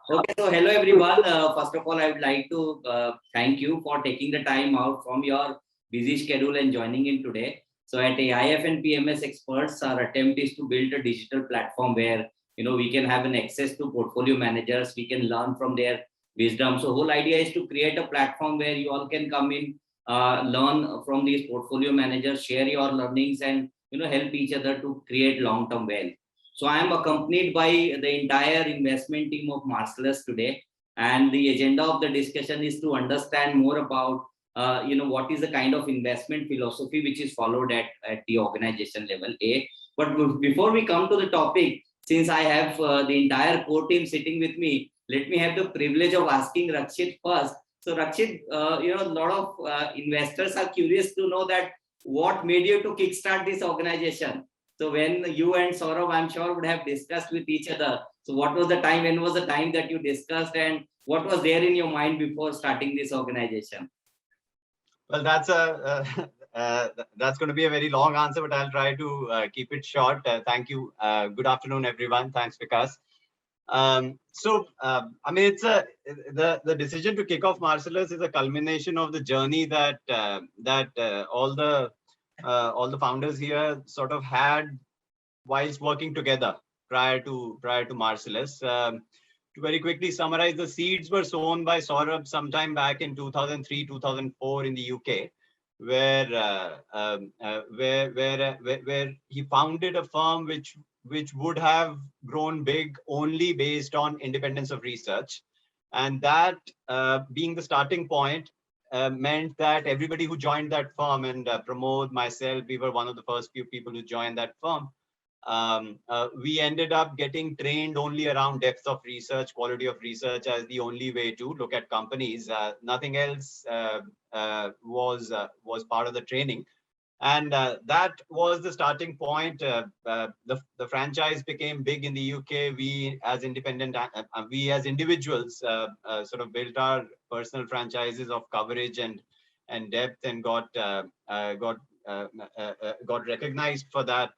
Okay, so hello everyone. First of all, I would like to thank you for taking the time out from your busy schedule and joining in today. So at AIF and PMS Experts, our attempt is to build a digital platform where we can have an access to portfolio managers. We can learn from their wisdom. So whole idea is to create a platform where you all can come in, learn from these portfolio managers, share your learnings, and help each other to create long-term wealth. So I am accompanied by the entire investment team of Marcellus today, and the agenda of the discussion is to understand more about what is the kind of investment philosophy which is followed at the organization level. But before we come to the topic, since I have the entire core team sitting with me, let me have the privilege of asking Rakshit first. So Rakshit, a lot of investors are curious to know that what made you to kickstart this organization. So when you and Saurabh, I'm sure, would have discussed with each other. So what was the time? When was the time that you discussed, and what was there in your mind before starting this organization? Well, that's going to be a very long answer, but I'll try to keep it short. Thank you. Good afternoon, everyone. Thanks, Vikas. I mean, it's the decision to kick off Marcellus is a culmination of the journey that all the founders here sort of had whilst working together prior to Marcellus. To very quickly summarize, the seeds were sown by Saurabh sometime back in 2003, 2004 in the UK, where he founded a firm which would have grown big only based on independence of research. And that being the starting point meant that everybody who joined that firm, and Pramod, myself, we were one of the first few people who joined that firm. We ended up getting trained only around depth of research, quality of research as the only way to look at companies. Nothing else was part of the training. And that was the starting point. The franchise became big in the UK. We as individuals sort of built our personal franchises of coverage and depth, and got recognized for that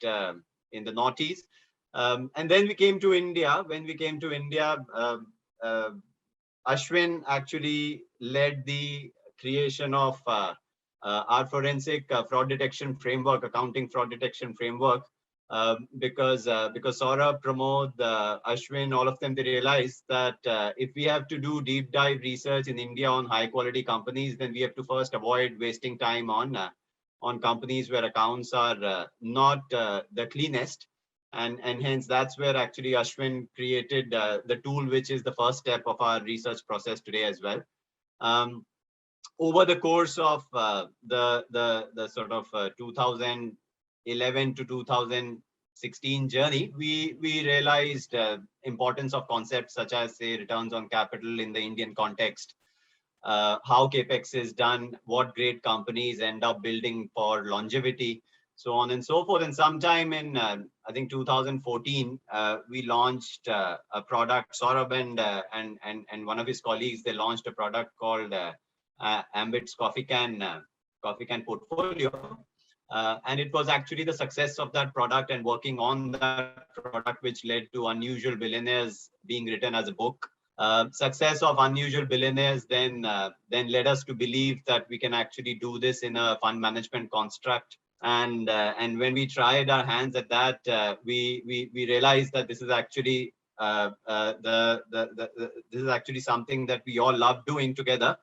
in the noughties. And then we came to India. When we came to India, Ashvin actually led the creation of our forensic fraud detection framework, accounting fraud detection framework, because Saurabh, Pramod, Ashvin, all of them, they realized that if we have to do deep dive research in India on high quality companies, then we have to first avoid wasting time on companies where accounts are not the cleanest. And hence that's where actually Ashvin created the tool, which is the first step of our research process today as well. Over the course of the sort of 2011 to 2016 journey, we realized importance of concepts such as, say, returns on capital in the Indian context, how capex is done, what great companies end up building for longevity, so on and so forth. And sometime in I think 2014, we launched a product. Saurabh and one of his colleagues, they launched a product called Ambit's coffee can portfolio, and it was actually the success of that product and working on that product which led to Unusual Billionaires being written as a book. Success of Unusual Billionaires then led us to believe that we can actually do this in a fund management construct. And when we tried our hands at that, we realized that this is actually this is actually something that we all love doing together.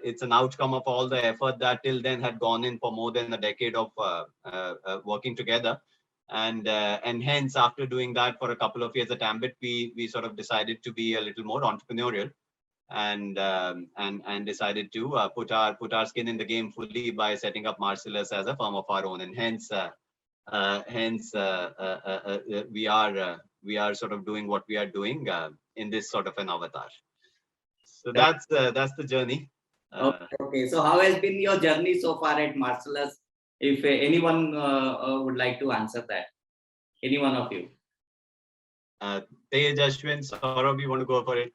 It's an outcome of all the effort that till then had gone in for more than a decade of working together. And hence, after doing that for a couple of years at Ambit, we sort of decided to be a little more entrepreneurial, and decided to put our skin in the game fully by setting up Marcellus as a firm of our own. And hence we are sort of doing what we are doing in this sort of an avatar. So that's the journey. Okay. So how has been your journey so far at Marcellus? If anyone would like to answer that, any one of you. Tej, Ashwin, Saurabh, you want to go for it?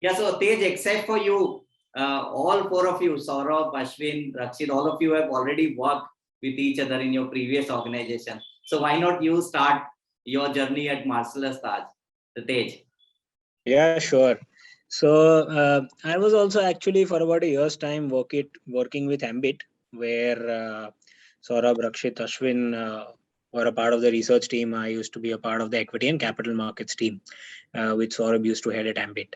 Yeah. So Tej, except for you, all four of you, Saurabh, Ashwin, Rakshit, all of you have already worked with each other in your previous organization. So why not you start your journey at Marcellus, Taj, the Tej? Yeah, sure. So I was also actually for about a year's time working with Ambit, where Saurabh, Rakshit, Ashvin were a part of the research team. I used to be a part of the equity and capital markets team, which Saurabh used to head at Ambit.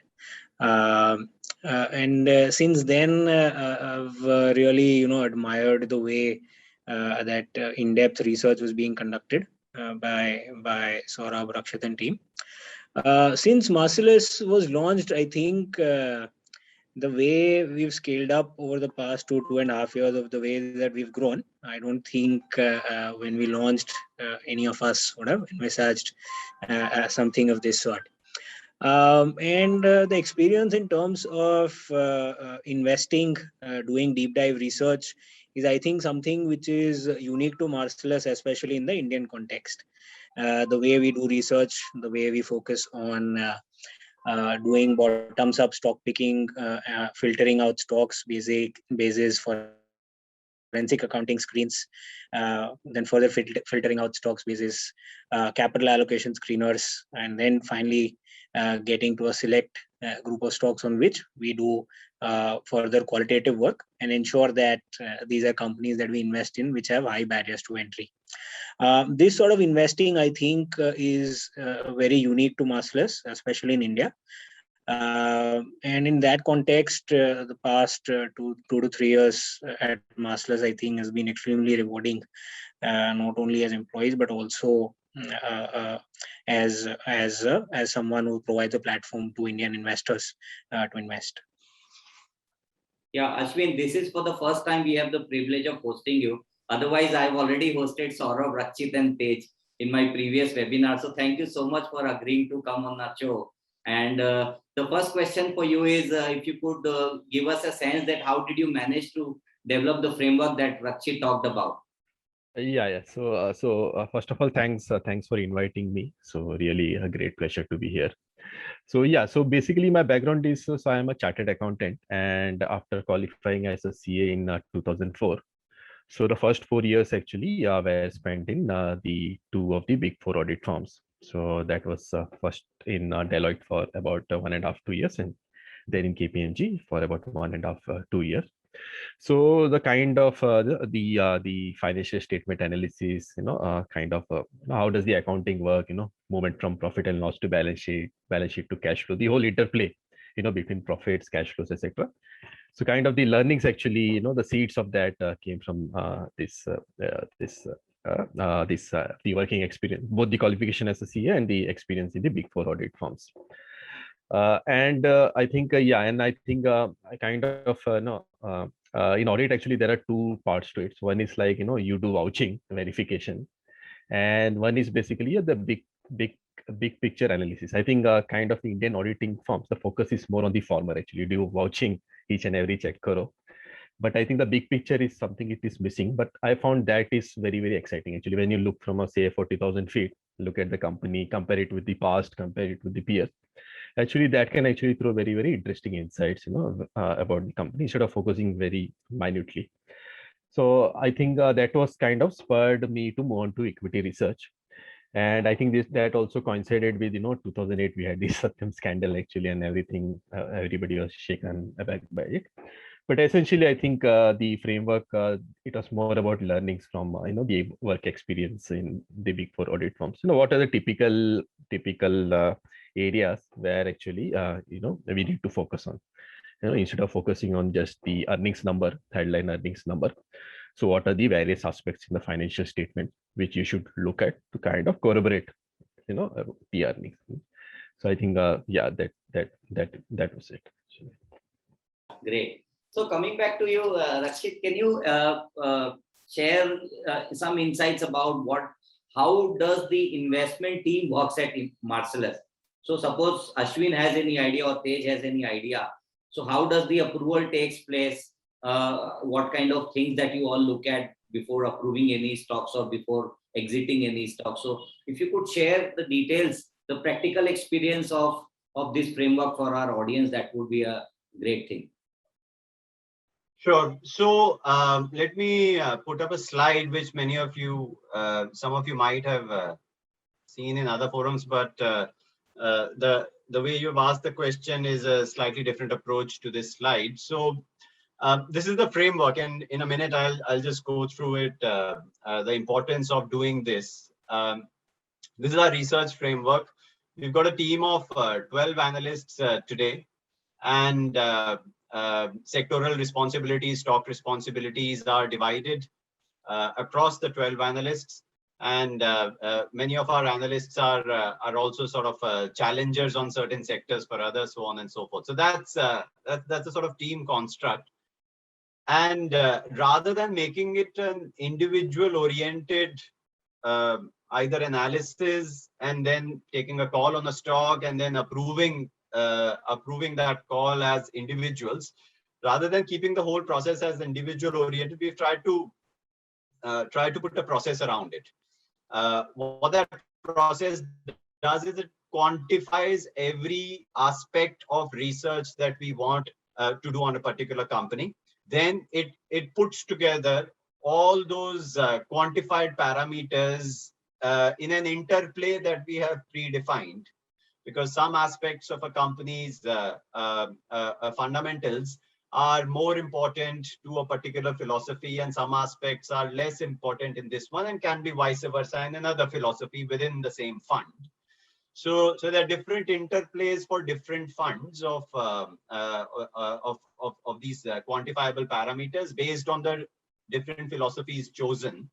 And since then, I've really admired the way that in-depth research was being conducted by Saurabh, Rakshit, and team. Since Marcellus was launched, I think the way we've scaled up over the past 2.5 years of the way that we've grown, I don't think when we launched, any of us would have envisaged something of this sort. And the experience in terms of investing, doing deep dive research is, I think, something which is unique to Marcellus, especially in the Indian context. The way we do research, the way we focus on doing bottoms up stock picking, filtering out stocks basis forensic accounting screens, then further filtering out stocks basis capital allocation screeners, and then finally getting to a select group of stocks on which we do further qualitative work and ensure that these are companies that we invest in which have high barriers to entry. This sort of investing, I think, is very unique to Marcellus, especially in India. And in that context, the past 2 to 3 years at Marcellus, I think, has been extremely rewarding, not only as employees but also as someone who provides a platform to Indian investors to invest. Yeah, Ashwin, this is for the first time we have the privilege of hosting you. Otherwise, I've already hosted Saurabh, Rakshit, and Tej in my previous webinar. So thank you so much for agreeing to come on our show. And the first question for you is, if you could give us a sense that how did you manage to develop the framework that Rakshit talked about? Yeah. So first of all, thanks for inviting me. So really a great pleasure to be here. So yeah, so basically my background is, so I am a chartered accountant, and after qualifying as a CA in 2004, so the first 4 years actually were spent in the two of the big four audit firms. So that was first in Deloitte for about 1.5 to 2 years, and then in KPMG for about 1.5 2 years. So the kind of the financial statement analysis, kind of how does the accounting work, movement from profit and loss to balance sheet to cash flow, the whole interplay, between profits, cash flows, etc. So kind of the learnings actually, the seeds of that came from the working experience, both the qualification as a CA and the experience in the big four audit firms. And I think, and I think I kind of, in audit, actually, there are two parts to it. So one is like, you do vouching verification, and one is basically the big picture analysis. I think kind of the Indian auditing firms, the focus is more on the former, actually. You do vouching each and every check karo. But I think the big picture is something it is missing. But I found that is very, very exciting. Actually, when you look from a, say, 40,000 feet, look at the company, compare it with the past, compare it with the peers. Actually, that can actually throw very, very interesting insights, about the company instead of focusing very minutely. So I think that was kind of spurred me to move on to equity research. And I think that also coincided with, 2008, we had the Satyam scandal actually, and everything, everybody was shaken aback by it. But essentially, I think the framework, it was more about learnings from, the work experience in the big four audit firms. What are the typical areas where actually, we need to focus on, instead of focusing on just the earnings number, headline earnings number. So what are the various aspects in the financial statement which you should look at to kind of corroborate, the earnings. So I think, yeah, that was it. Great. So coming back to you, Rakshit, can you share some insights about how does the investment team works at Marcellus? So suppose Ashwin has any idea or Tej has any idea. So how does the approval takes place? What kind of things that you all look at before approving any stocks or before exiting any stock? So if you could share the details, the practical experience of this framework for our audience, that would be a great thing. Sure. So let me put up a slide which many of you, some of you might have seen in other forums, but the the way you've asked the question is a slightly different approach to this slide. So this is the framework, and in a minute I'll just go through it. The importance of doing this. This is our research framework. We've got a team of 12 analysts today, and sectoral responsibilities, stock responsibilities are divided across the 12 analysts. And many of our analysts are also sort of challengers on certain sectors for others, so on and so forth. So that's a sort of team construct. And rather than making it an individual-oriented either analysis and then taking a call on a stock and then approving that call as individuals, rather than keeping the whole process as individual-oriented, we've tried to put a process around it. What that process does is it quantifies every aspect of research that we want to do on a particular company. Then it puts together all those quantified parameters in an interplay that we have predefined, because some aspects of a company's fundamentals are more important to a particular philosophy, and some aspects are less important in this one and can be vice versa in another philosophy within the same fund. So there are different interplays for different funds of these quantifiable parameters based on the different philosophies chosen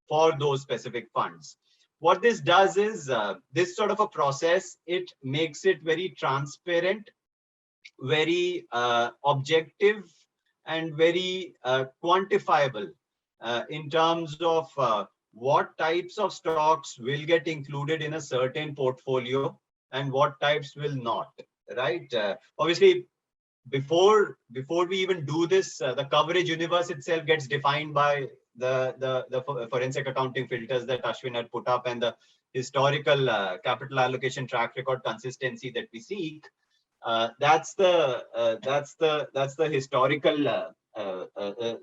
for those specific funds. What this does is this sort of a process, it makes it very transparent, very objective, and very quantifiable in terms of what types of stocks will get included in a certain portfolio and what types will not, right? Obviously, before we even do this, the coverage universe itself gets defined by the forensic accounting filters that Ashvin had put up, and the historical capital allocation track record consistency that we seek. That's the historical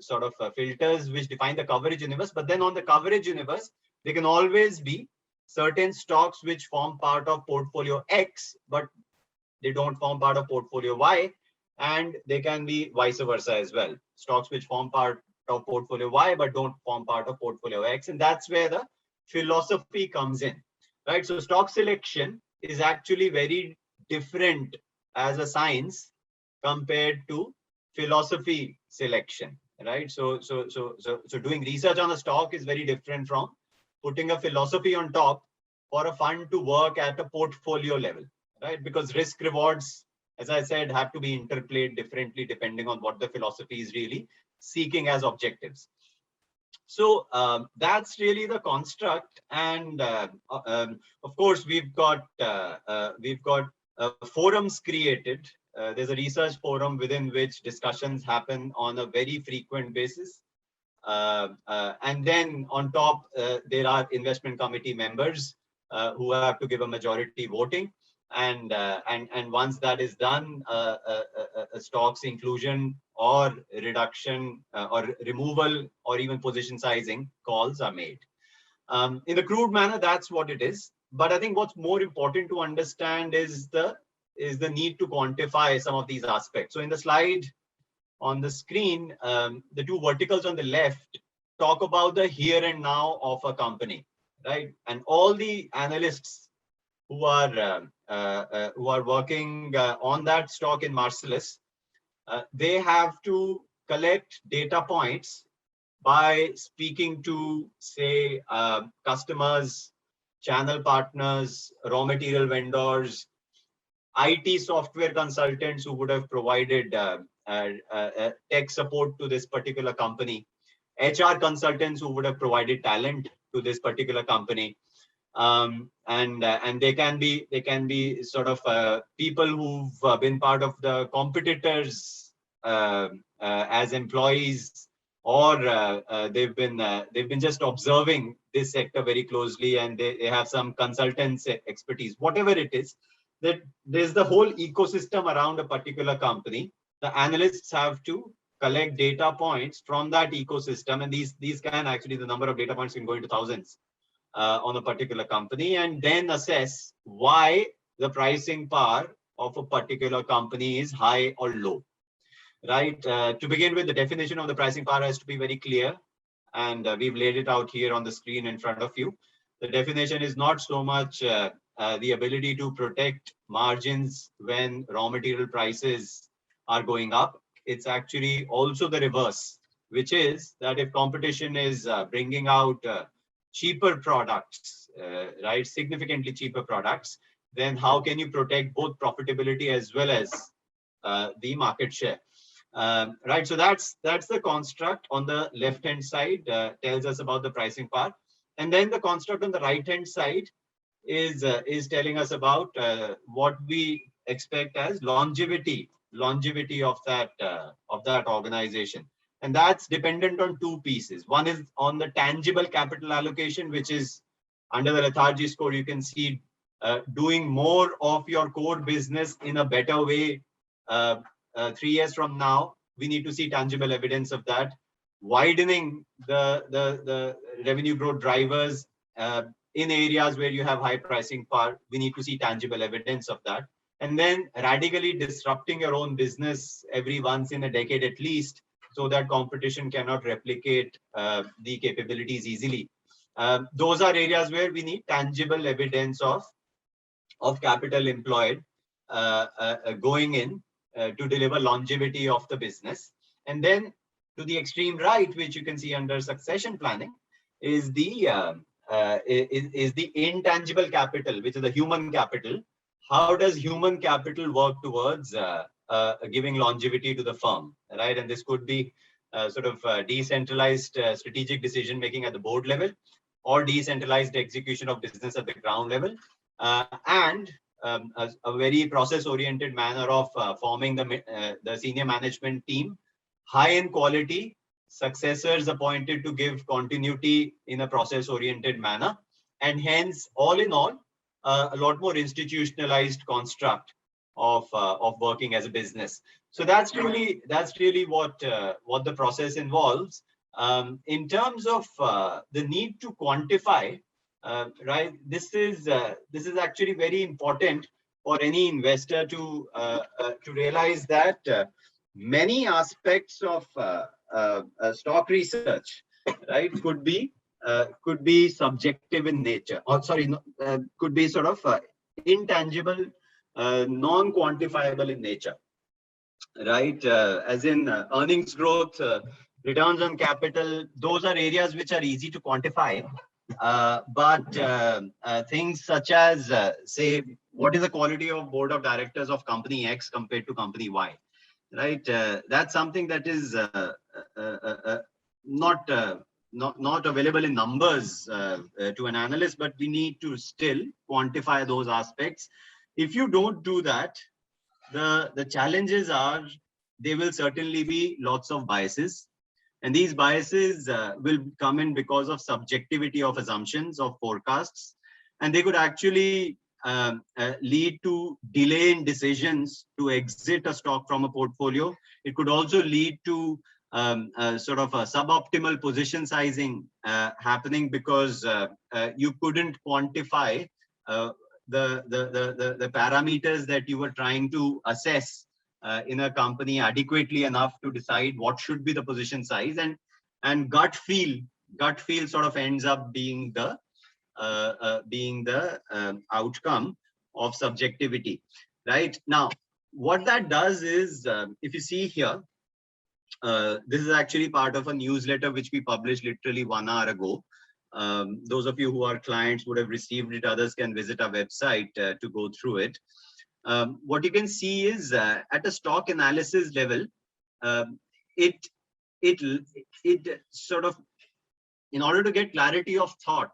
sort of filters which define the coverage universe. But then on the coverage universe, there can always be certain stocks which form part of portfolio X, but they don't form part of portfolio Y, and they can be vice versa as well. Stocks which form part of portfolio Y but don't form part of portfolio X, and that's where the philosophy comes in, right? So stock selection is actually very different as a science compared to philosophy selection, right? So doing research on a stock is very different from putting a philosophy on top for a fund to work at a portfolio level, right? Because risk rewards, as I said, have to be interplayed differently depending on what the philosophy is really seeking as objectives. So that's really the construct, and of course we've got forums created. There's a research forum within which discussions happen on a very frequent basis. And then on top, there are investment committee members who have to give a majority voting. And once that is done, a stock's inclusion or reduction or removal or even position sizing calls are made. In the crude manner, that's what it is. But I think what's more important to understand is the need to quantify some of these aspects. So in the slide on the screen, the two verticals on the left talk about the here and now of a company, right? And all the analysts who are working on that stock in Marcellus, they have to collect data points by speaking to, say, customers, channel partners, raw material vendors, IT software consultants who would have provided tech support to this particular company, HR consultants who would have provided talent to this particular company, and they can be sort of people who've been part of the competitors as employees, or they've been just observing this sector very closely, and they have some consultants expertise. Whatever it is, that there's the whole ecosystem around a particular company. The analysts have to collect data points from that ecosystem, and these can actually, the number of data points can go into thousands on a particular company, and then assess why the pricing power of a particular company is high or low, right? To begin with, the definition of the pricing power has to be very clear, and we've laid it out here on the screen in front of you. The definition is not so much the ability to protect margins when raw material prices are going up. It's actually also the reverse, which is that if competition is bringing out cheaper products, right, significantly cheaper products, then how can you protect both profitability as well as the market share? Right, so that's the construct on the left hand side, tells us about the pricing power, and then the construct on the right hand side is telling us about what we expect as longevity of that organization, and that's dependent on two pieces. One is on the tangible capital allocation, which is under the lethargy score. You can see doing more of your core business in a better way. 3 years from now, we need to see tangible evidence of that. Widening the revenue growth drivers in areas where you have high pricing power, we need to see tangible evidence of that. And then radically disrupting your own business every once in a decade at least, so that competition cannot replicate the capabilities easily. Those are areas where we need tangible evidence of capital employed going in to deliver longevity of the business. And then to the extreme right, which you can see under succession planning, is the intangible capital, which is the human capital. How does human capital work towards giving longevity to the firm, right? And this could be sort of decentralized strategic decision making at the board level, or decentralized execution of business at the ground level, and a very process-oriented manner of forming the senior management team, high in quality, successors appointed to give continuity in a process-oriented manner, and hence, all in all, a lot more institutionalized construct of working as a business. So that's really what the process involves. In terms of the need to quantify. Right, this is actually very important for any investor to realize that many aspects of stock research, right, could be subjective in nature, or could be sort of intangible, non-quantifiable in nature, right? As in earnings growth, returns on capital, those are areas which are easy to quantify. But things such as, say, what is the quality of board of directors of company X compared to company Y, right? That's something that is not available in numbers to an analyst, but we need to still quantify those aspects. If you don't do that, the challenges are there will certainly be lots of biases. And these biases will come in because of subjectivity of assumptions, of forecasts, and they could actually lead to delay in decisions to exit a stock from a portfolio. It could also lead to sort of a suboptimal position sizing happening because you couldn't quantify the parameters that you were trying to assess in a company adequately enough to decide what should be the position size, and gut feel sort of ends up being the outcome of subjectivity. Right now, what that does is, if you see here, this is actually part of a newsletter which we published literally 1 hour ago. Those of you who are clients would have received it. Others can visit our website to go through it. What you can see is at a stock analysis level, it sort of, in order to get clarity of thought,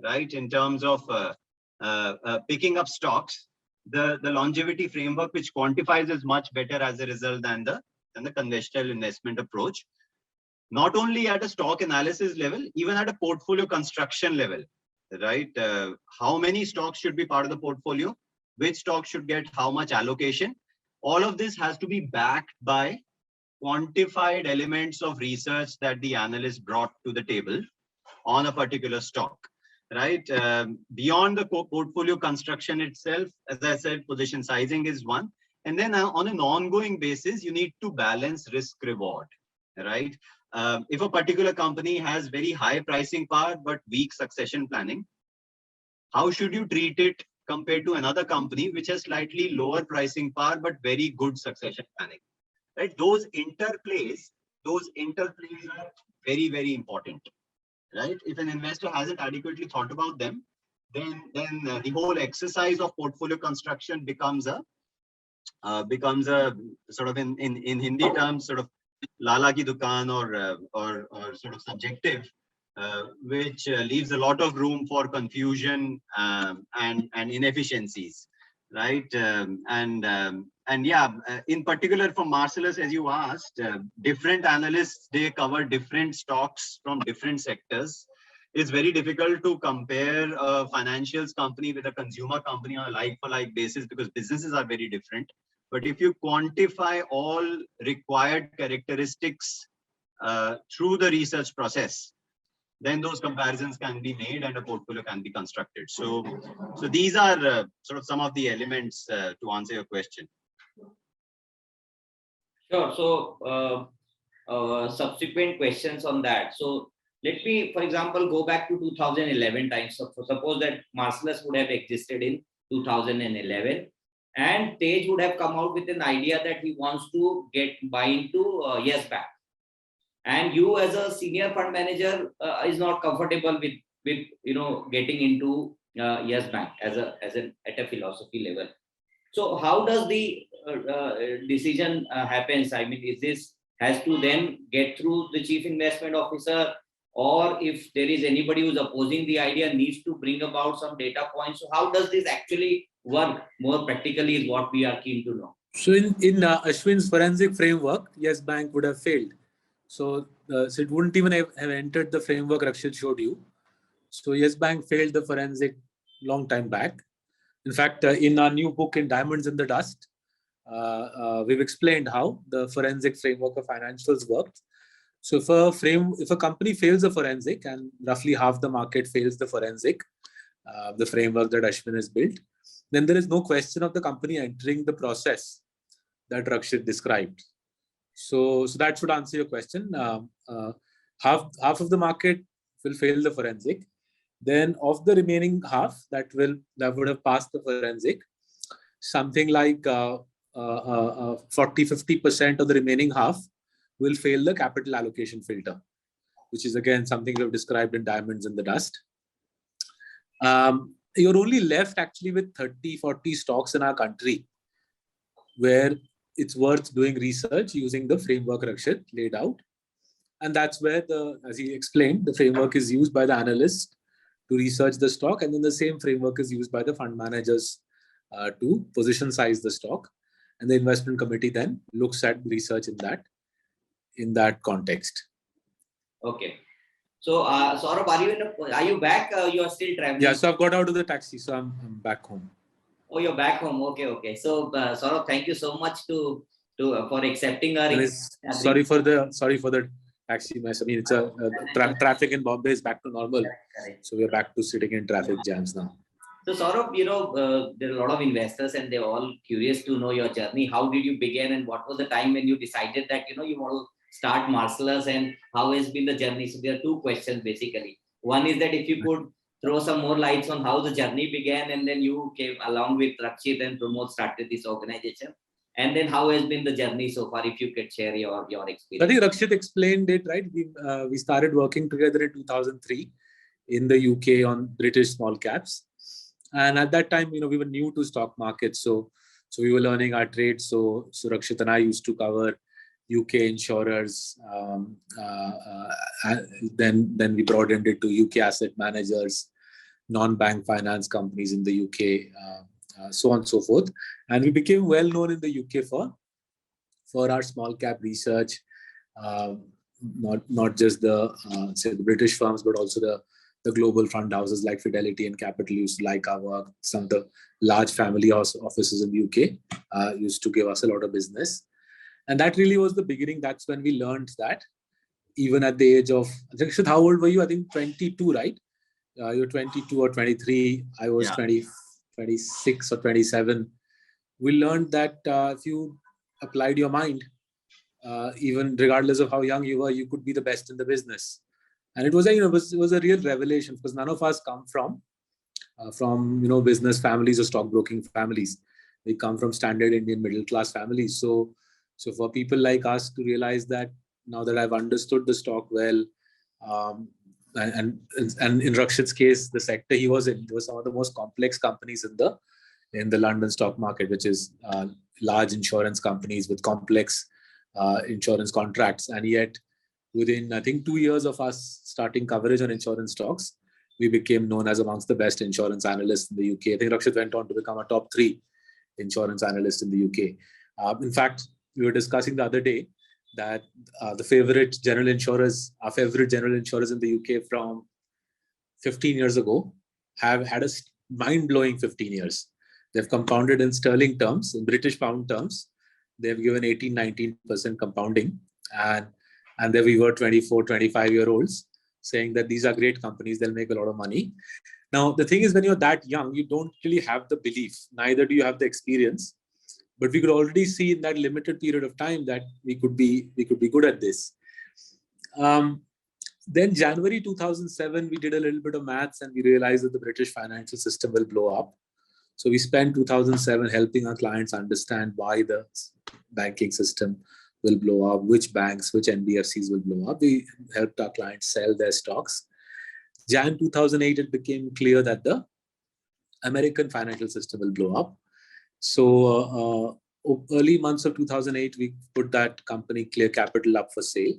right, in terms of picking up stocks, the longevity framework, which quantifies, is much better as a result than the conventional investment approach. Not only at a stock analysis level, even at a portfolio construction level, right? How many stocks should be part of the portfolio? Which stock should get how much allocation? All of this has to be backed by quantified elements of research that the analyst brought to the table on a particular stock, right? Beyond the portfolio construction itself, as I said, position sizing is one. And then on an ongoing basis, you need to balance risk reward, right? If a particular company has very high pricing power, but weak succession planning, how should you treat it compared to another company which has slightly lower pricing power, but very good succession planning, right? Those interplays are very, very important, right? If an investor hasn't adequately thought about them, then the whole exercise of portfolio construction becomes a sort of in Hindi terms, sort of lala ki dukaan or sort of subjective, which leaves a lot of room for confusion and inefficiencies, right? And yeah, in particular for Marcellus, as you asked, different analysts, they cover different stocks from different sectors. It's very difficult to compare a financials company with a consumer company on a like-for-like basis because businesses are very different. But if you quantify all required characteristics through the research process, then those comparisons can be made and a portfolio can be constructed. So these are sort of some of the elements to answer your question. Sure. So subsequent questions on that. So let me, for example, go back to 2011 times. So suppose that Marcellus would have existed in 2011 and Tej would have come out with an idea that he wants to buy into Yes Bank. And you as a senior fund manager is not comfortable with getting into Yes Bank at a philosophy level. So how does the decision happens? I mean, is this has to then get through the chief investment officer, or if there is anybody who's opposing the idea needs to bring about some data points? So how does this actually work more practically is what we are keen to know. So in Ashwin's forensic framework, Yes Bank would have failed. So it wouldn't even have entered the framework Rakshit showed you. So Yes Bank failed the forensic long time back. In fact, in our new book in Diamonds in the Dust, we've explained how the forensic framework of financials works. So if a company fails the forensic and roughly half the market fails the forensic, the framework that Ashwin has built, then there is no question of the company entering the process that Rakshit described. So that should answer your question. Half of the market will fail the forensic. Then of the remaining half that would have passed the forensic, something like 40-50% of the remaining half will fail the capital allocation filter, which is again something we have described in Diamonds in the Dust. You're only left actually with 30-40 stocks in our country where it's worth doing research using the framework Rakshit laid out. And that's where as he explained, the framework is used by the analyst to research the stock, and then the same framework is used by the fund managers to position size the stock. And the investment committee then looks at research in that context. Okay. So, Saurabh, are you back? You are still traveling? Yeah, so I've got out of the taxi, so I'm back home. Oh, you're back home. Okay. So, Saurabh, thank you so much for accepting our. Sorry for the taxi mess. I mean, it's traffic in Bombay is back to normal. Correct. So we're back to sitting in traffic jams now. So, Saurabh, there are a lot of investors and they're all curious to know your journey. How did you begin, and what was the time when you decided that you want to start Marcellus, and how has been the journey? So there are two questions basically. One is that if you could throw some more lights on how the journey began, and then you came along with Rakshit and Pramod started this organization, and then how has been the journey so far, if you could share your experience. I think Rakshit explained it, right? We started working together in 2003 in the UK on British small caps, and at that time, we were new to stock markets, so we were learning our trade. So Rakshit and I used to cover UK insurers, then we broadened it to UK asset managers, non-bank finance companies in the UK, so on and so forth. And we became well known in the UK for our small cap research, not just the British firms, but also the global fund houses like Fidelity and Capital used to like our work. Some of the large family offices in the UK used to give us a lot of business. And that really was the beginning. That's when we learned that even at the age of, Rakshit, how old were you? I think 22, right? you're 22 or 23, I was 20, 26 or 27. We learned that if you applied your mind, even regardless of how young you were, you could be the best in the business. And it was a, it was a real revelation, because none of us come from business families or stockbroking families. We come from standard Indian middle class families. So for people like us to realize that now that I've understood the stock well, and in Rakshit's case, the sector he was in, there were some of the most complex companies in the London stock market, which is large insurance companies with complex insurance contracts. And yet, within I think 2 years of us starting coverage on insurance stocks, we became known as amongst the best insurance analysts in the UK. I think Rakshit went on to become a top 3 insurance analyst in the UK. In fact, we were discussing the other day that our favorite general insurers in the UK from 15 years ago have had a mind-blowing 15 years. They've compounded in sterling terms, in British pound terms. They've given 18-19% compounding. And there we were 24, 25-year-olds saying that these are great companies, they'll make a lot of money. Now, the thing is, when you're that young, you don't really have the belief, neither do you have the experience. But we could already see in that limited period of time that we could be good at this. Then January 2007, we did a little bit of maths and we realized that the British financial system will blow up. So we spent 2007 helping our clients understand why the banking system will blow up, which banks, which NBFCs will blow up. We helped our clients sell their stocks. Jan 2008, it became clear that the American financial system will blow up. So early months of 2008, we put that company Clear Capital up for sale.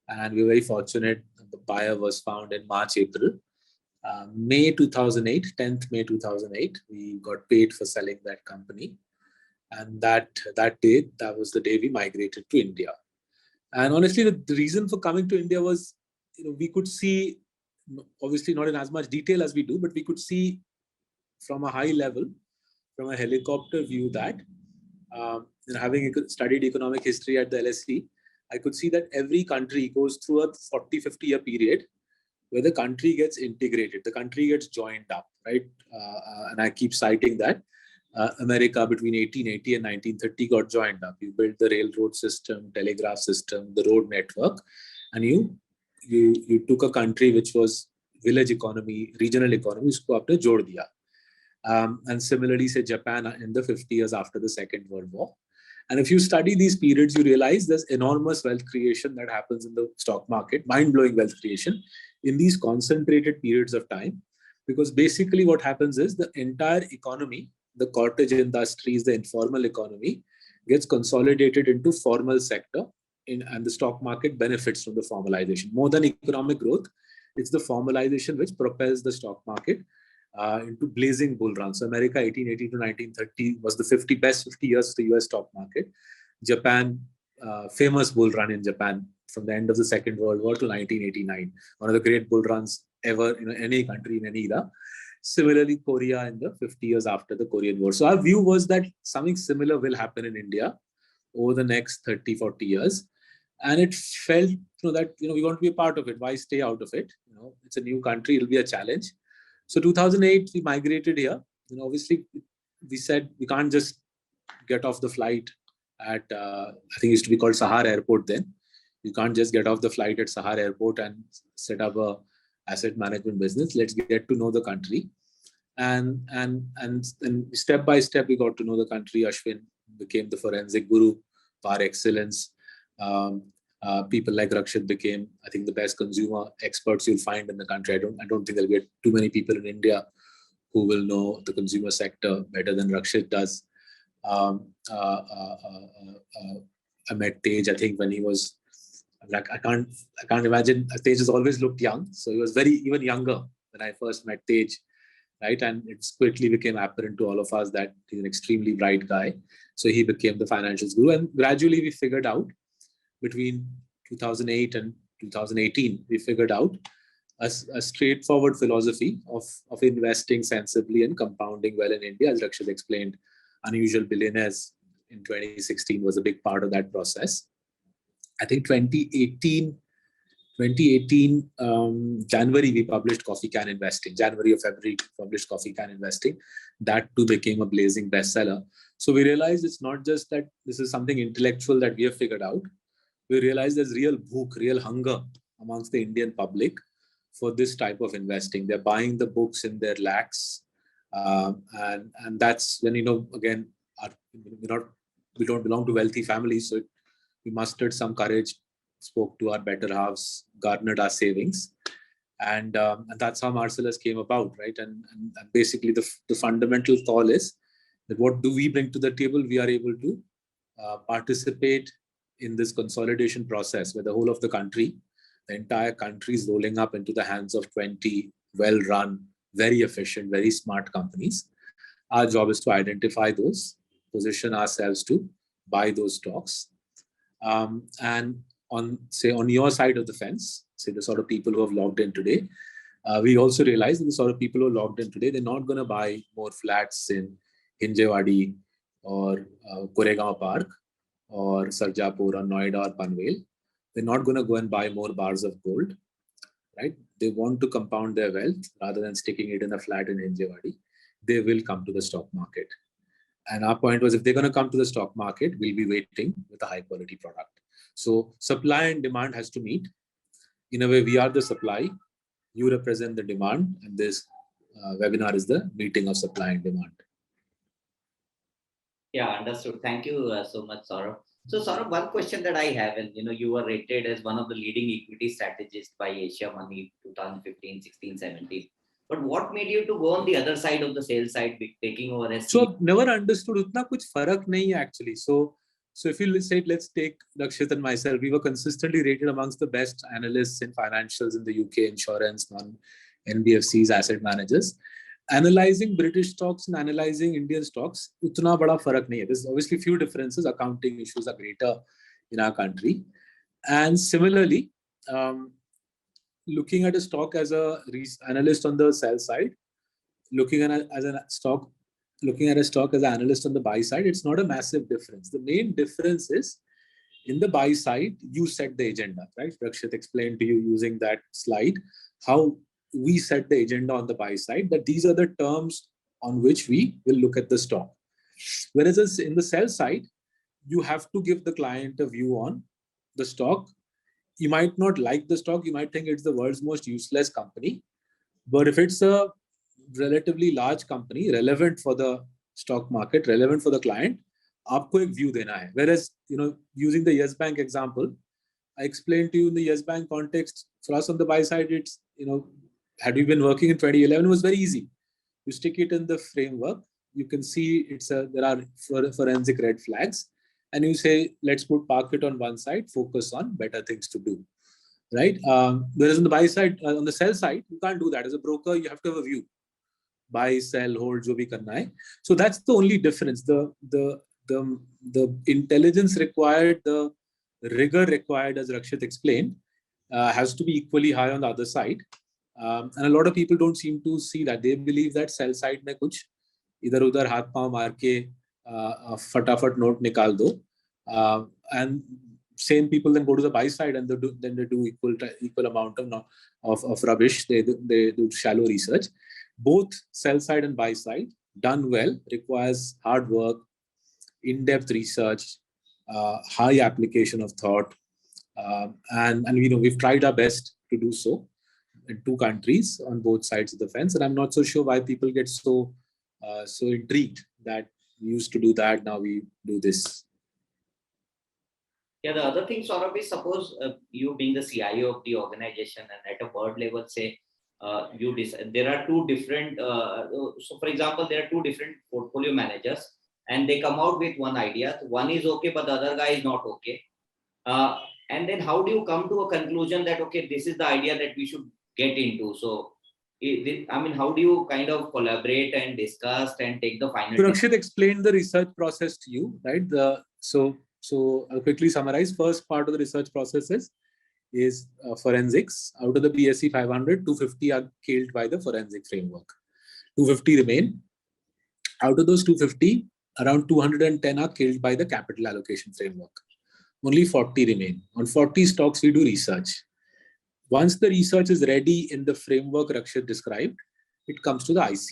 And we were very fortunate. The buyer was found in March, April. May 2008, 10th May 2008, we got paid for selling that company. And that was the day we migrated to India. And honestly, the reason for coming to India was, we could see, obviously not in as much detail as we do, but we could see from a high level, from a helicopter view that, having studied economic history at the LSE, I could see that every country goes through a 40-50 year period where the country gets integrated, the country gets joined up, right? And I keep citing that. America between 1880 and 1930 got joined up. You built the railroad system, telegraph system, the road network, and you took a country which was village economy, regional economy, usko aapne jod diya. And similarly, say Japan in the 50 years after the Second World War. And if you study these periods, you realize there's enormous wealth creation that happens in the stock market, mind-blowing wealth creation in these concentrated periods of time. Because basically what happens is the entire economy, the cottage industries, the informal economy gets consolidated into formal sector, and the stock market benefits from the formalization. More than economic growth, it's the formalization which propels the stock market into blazing bull runs. So America, 1880 to 1930 was the best 50 years of the US stock market. Japan, famous bull run in Japan from the end of the Second World War to 1989. One of the great bull runs ever in any country in any era. Similarly, Korea in the 50 years after the Korean War. So our view was that something similar will happen in India over the next 30, 40 years. And it felt that we want to be a part of it. Why stay out of it? It's a new country. It'll be a challenge. So 2008, we migrated here. Obviously, we said we can't just get off the flight at, I think it used to be called Sahar Airport then. You can't just get off the flight at Sahar Airport and set up a asset management business. Let's get to know the country. And step by step, we got to know the country. Ashvin became the forensic guru par excellence. People like Rakshit became, I think, the best consumer experts you'll find in the country. I don't think there'll be too many people in India who will know the consumer sector better than Rakshit does. I met Tej, I think, when he was like, I can't imagine. Tej has always looked young, so he was even younger when I first met Tej, right? And it quickly became apparent to all of us that he's an extremely bright guy. So he became the financials guru, and gradually we figured out, between 2008 and 2018, we figured out a straightforward philosophy of investing sensibly and compounding well in India. As Rakshit explained, Unusual Billionaires in 2016 was a big part of that process. I think 2018 2018 January, we published Coffee Can Investing. January or February, published Coffee Can Investing. That too became a blazing bestseller. So we realized it's not just that this is something intellectual that we have figured out. We realized there's real bhook, real hunger amongst the Indian public for this type of investing. They're buying the books in their lakhs. And that's when, again, we don't belong to wealthy families. So we mustered some courage, spoke to our better halves, garnered our savings. And that's how Marcellus came about, right? And basically the fundamental call is that what do we bring to the table? We are able to participate in this consolidation process where the whole of the country, the entire country is rolling up into the hands of 20 well-run, very efficient, very smart companies. Our job is to identify those, position ourselves to buy those stocks. And on your side of the fence, say the sort of people who have logged in today, we also realize that the sort of people who are logged in today, they're not going to buy more flats in Hinjewadi or Koregaon Park or Sarjapur or Noida or Panvel. They're not going to go and buy more bars of gold, right? They want to compound their wealth rather than sticking it in a flat in Hinjewadi. They will come to the stock market. And our point was, if they're going to come to the stock market, we'll be waiting with a high quality product. So supply and demand has to meet. In a way, we are the supply, you represent the demand, and this webinar is the meeting of supply and demand. Yeah, understood. Thank you so much, Saurabh. So Saurabh, one question that I have, and you were rated as one of the leading equity strategists by Asia Money 2015, 16, 17. But what made you to go on the other side of the sales side, taking over as So never understood utna kuch farak nahi actually. So if you say, let's take Rakshit and myself, we were consistently rated amongst the best analysts in financials in the UK, insurance, non-NBFCs, asset managers. Analyzing British stocks and analyzing Indian stocks, utna bada farak nahi hai. There's obviously few differences. Accounting issues are greater in our country. And similarly, looking at a stock as a analyst on the sell side, looking at a stock as an analyst on the buy side, it's not a massive difference. The main difference is in the buy side, you set the agenda, right? Rakshit explained to you using that slide how we set the agenda on the buy side, that these are the terms on which we will look at the stock. Whereas in the sell side, you have to give the client a view on the stock. You might not like the stock, you might think it's the world's most useless company, but if it's a relatively large company, relevant for the stock market, relevant for the client, aapko ek view dena hai. Whereas, using the Yes Bank example, I explained to you in the Yes Bank context, for us on the buy side, it's, had we been working in 2011, it was very easy. You stick it in the framework, you can see there are forensic red flags, and you say, let's park it on one side, focus on better things to do, right? Whereas on the buy side, on the sell side, you can't do that. As a broker, you have to have a view. Buy, sell, hold, jo bhi karna hai. So that's the only difference. The intelligence required, the rigor required, as Rakshit explained, has to be equally high on the other side. And a lot of people don't seem to see that. They believe that sell side mein kuch idhar udhar haath pav maar ke fatafat note nikal do. And same people then go to the buy side and then they do equal amount of rubbish. They do shallow research. Both sell side and buy side, done well, requires hard work, in-depth research, high application of thought, and we've tried our best to do so in 2 countries on both sides of the fence. And I'm not so sure why people get so intrigued that we used to do that, now we do this. Yeah, the other thing, Saurabh, is suppose you being the CIO of the organization and at a board level, say, there are 2 different, so for example, there are 2 different portfolio managers and they come out with one idea. One is okay, but the other guy is not okay. And then how do you come to a conclusion that, okay, this is the idea that we should get into? So, how do you kind of collaborate and discuss and take the final? Rakshit explained the research process to you, right? So I'll quickly summarize. First part of the research process is forensics. Out of the BSE 500, 250 are killed by the forensic framework. 250 remain. Out of those 250, around 210 are killed by the capital allocation framework. Only 40 remain. On 40 stocks, we do research. Once the research is ready in the framework Rakshit described, it comes to the IC.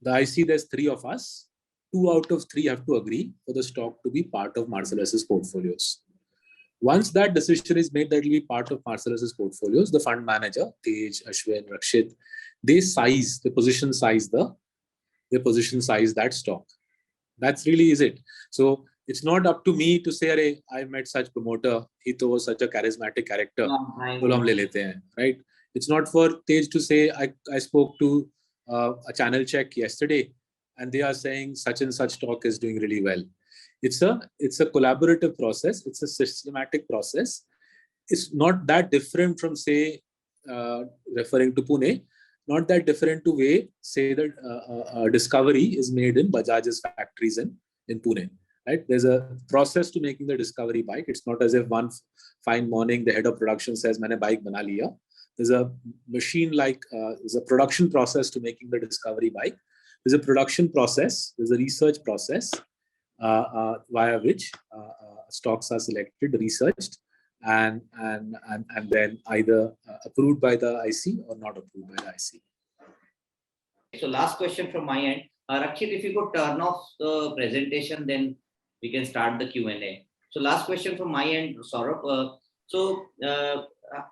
The IC, there's 3 of us. 2 out of 3 have to agree for the stock to be part of Marcellus's portfolios. Once that decision is made that it will be part of Marcellus's portfolios, the fund manager, Tej, Ashvin, Rakshit, they position size that stock. That's really is it. So it's not up to me to say, I met such promoter, he was such a charismatic character, right? It's not for Tej to say, I spoke to a channel check yesterday and they are saying such and such stock is doing really well. It's a collaborative process. It's a systematic process. It's not that different from, say, referring to Pune, not that different to way, say that discovery is made in Bajaj's factories in Pune. Right? There's a process to making the discovery bike. It's not as if one fine morning the head of production says, "Maine bike bana liya." There's a there's a production process to making the discovery bike. There's a production process. There's a research process via which stocks are selected, researched, and then either approved by the IC or not approved by the IC. So last question from my end. Rakshit, if you could turn off the presentation, then we can start the Q&A. So last question from my end, Saurabh.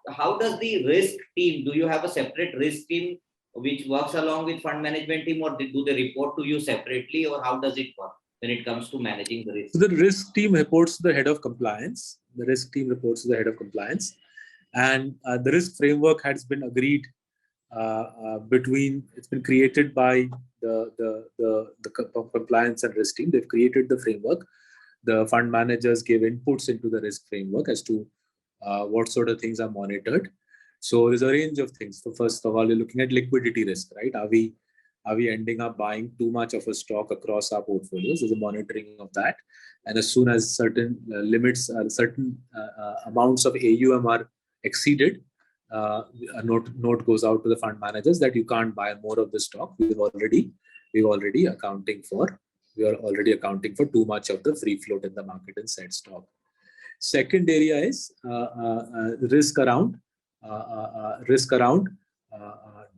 How does the risk team, do you have a separate risk team which works along with fund management team, or do they report to you separately, or how does it work when it comes to managing the risk? So the risk team reports to the head of compliance. The risk team reports to the head of compliance. And the risk framework has been agreed it's been created by the compliance and risk team. They've created the framework. The fund managers gave inputs into the risk framework as to what sort of things are monitored. So there's a range of things. So first of all, you're looking at liquidity risk, right? Are we ending up buying too much of a stock across our portfolios? There's a monitoring of that. And as soon as certain limits, certain amounts of AUM are exceeded, a note goes out to the fund managers that you can't buy more of the stock. We are already accounting for too much of the free float in the market in said stock. Second area is risk around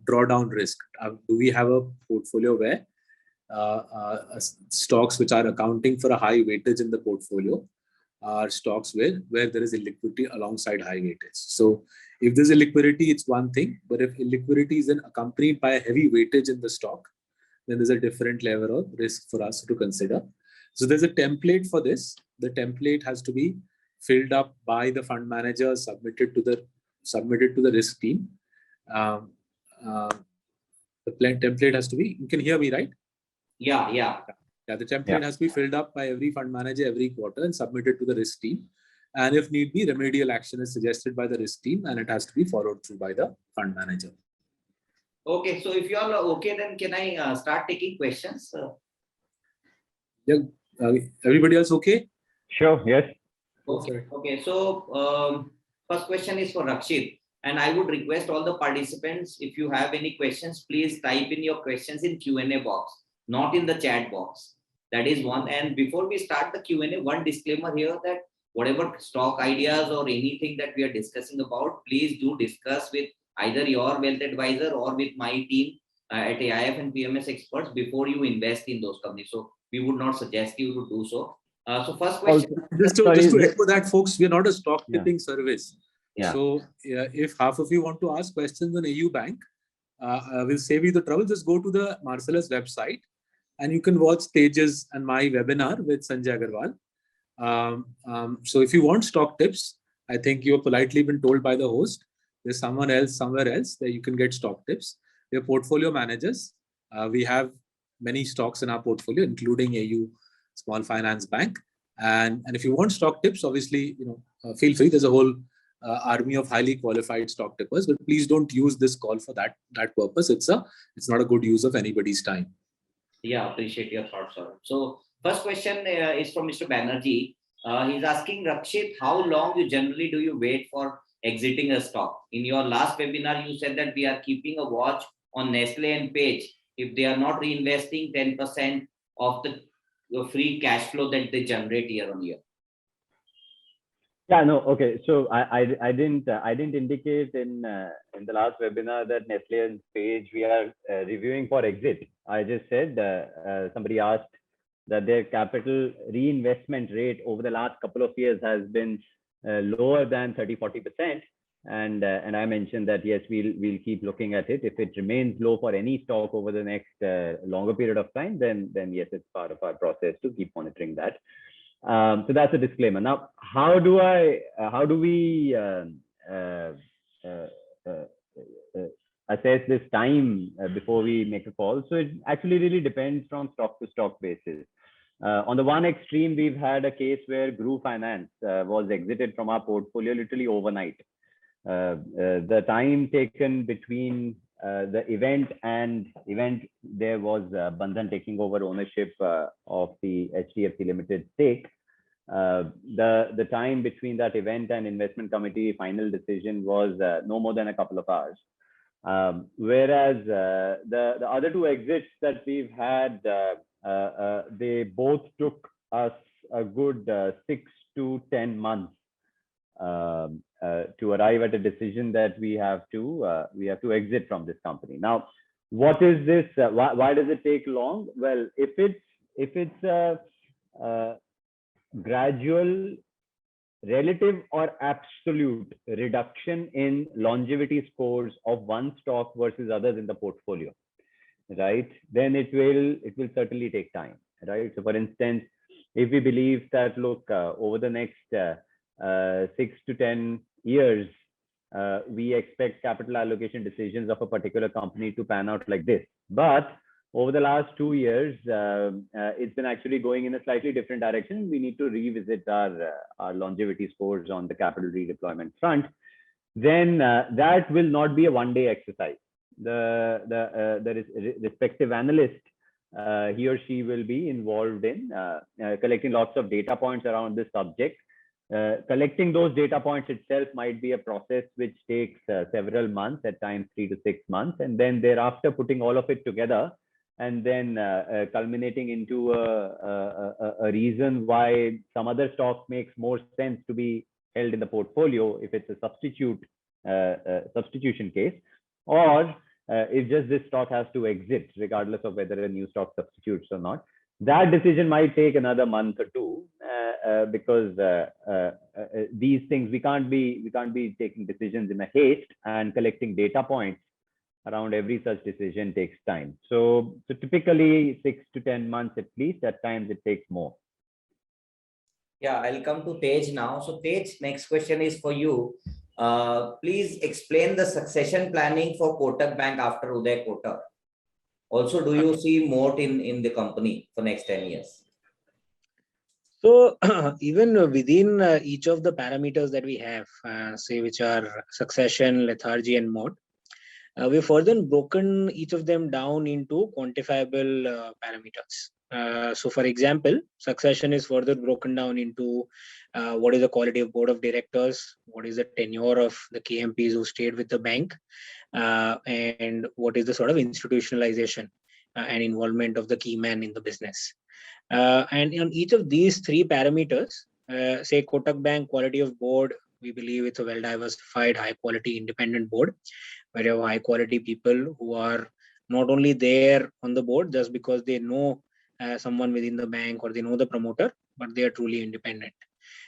drawdown risk. Do we have a portfolio where stocks which are accounting for a high weightage in the portfolio are stocks where there is illiquidity alongside high weightage? So if there's illiquidity, it's one thing, but if illiquidity is then accompanied by a heavy weightage in the stock, then there's a different level of risk for us to consider. So there's a template for this. The template has to be filled up by the fund manager, submitted to the risk team. The template has to be, you can hear me, right? Yeah, the template has to be filled up by every fund manager every quarter and submitted to the risk team. And if need be, remedial action is suggested by the risk team and it has to be followed through by the fund manager. Okay, so if you all are okay, then can I start taking questions? Yeah, everybody else okay? Sure, yes. Okay. So first question is for Rakshit, and I would request all the participants, if you have any questions, please type in your questions in Q&A box, not in the chat box. That is one. And before we start the Q&A, one disclaimer here that whatever stock ideas or anything that we are discussing about, please do discuss with either your wealth advisor or with my team at AIF and PMS experts before you invest in those companies. So we would not suggest you to do so. So first question. Just to echo that, folks, we are not a stock tipping service. Yeah. So if half of you want to ask questions on AU Bank, we'll save you the trouble. Just go to the Marcellus website and you can watch Tej's and my webinar with Sanjay Agrawal. So if you want stock tips, I think you have politely been told by the host, there's someone else somewhere else that you can get stock tips. We are portfolio managers. We have many stocks in our portfolio, including AU Small Finance Bank. And if you want stock tips, obviously, feel free. There's a whole army of highly qualified stock tippers, but please don't use this call for that purpose. It's not a good use of anybody's time. Yeah, appreciate your thoughts, sir. So first question is from Mr. Banerjee. He's asking, Rakshit, how long do you wait for exiting a stock? In your last webinar, you said that we are keeping a watch on Nestle and Page if they are not reinvesting 10% of the free cash flow that they generate year on year. Yeah, no, okay. So I didn't indicate in the last webinar that Nestle and Page we are reviewing for exit. I just said somebody asked that their capital reinvestment rate over the last couple of years has been lower than 30-40%, and I mentioned that yes, we'll keep looking at it. If it remains low for any stock over the next longer period of time, then yes, it's part of our process to keep monitoring that. So that's a disclaimer. Now, how do we assess this time before we make a call? So it actually really depends from stock to stock basis. On the one extreme, we've had a case where Group Finance was exited from our portfolio literally overnight. The time taken between the event there was Bandhan taking over ownership of the HDFC Limited stake. The time between that event and investment committee final decision was no more than a couple of hours. Whereas the other two exits that we've had, they both took us a good 6 to 10 months to arrive at a decision that we have to exit from this company. Now, what is this? Why does it take long? Well, if it's a gradual, relative or absolute reduction in longevity scores of one stock versus others in the portfolio, right? Then it will certainly take time, right? So, for instance, if we believe that look over the next 6 to 10 years, we expect capital allocation decisions of a particular company to pan out like this. But over the last 2 years, it's been actually going in a slightly different direction. We need to revisit our longevity scores on the capital redeployment front. Then that will not be a one-day exercise. The respective analyst, he or she will be involved in collecting lots of data points around this subject. Collecting those data points itself might be a process which takes several months, at times 3 to 6 months, and then thereafter putting all of it together and then culminating into a reason why some other stock makes more sense to be held in the portfolio if it's a substitution case, or if just this stock has to exit regardless of whether a new stock substitutes or not. That decision might take another month or two because these things we can't be taking decisions in a haste, and collecting data points around every such decision takes time. So typically 6 to 10 months at least. At times it takes more. Yeah, I'll come to Tej now. So Tej, next question is for you. Please explain the succession planning for Kotak Bank after Uday Kotak. Also, do you see moat in the company for next 10 years? So even within each of the parameters that we have, say which are succession, lethargy, and moat, we've further broken each of them down into quantifiable parameters. So for example, succession is further broken down into what is the quality of board of directors, what is the tenure of the KMPs who stayed with the bank, and what is the sort of institutionalization and involvement of the key man in the business. And on each of these three parameters, say Kotak Bank quality of board, we believe it's a well-diversified, high-quality independent board, where you have high-quality people who are not only there on the board just because they know someone within the bank or they know the promoter, but they are truly independent.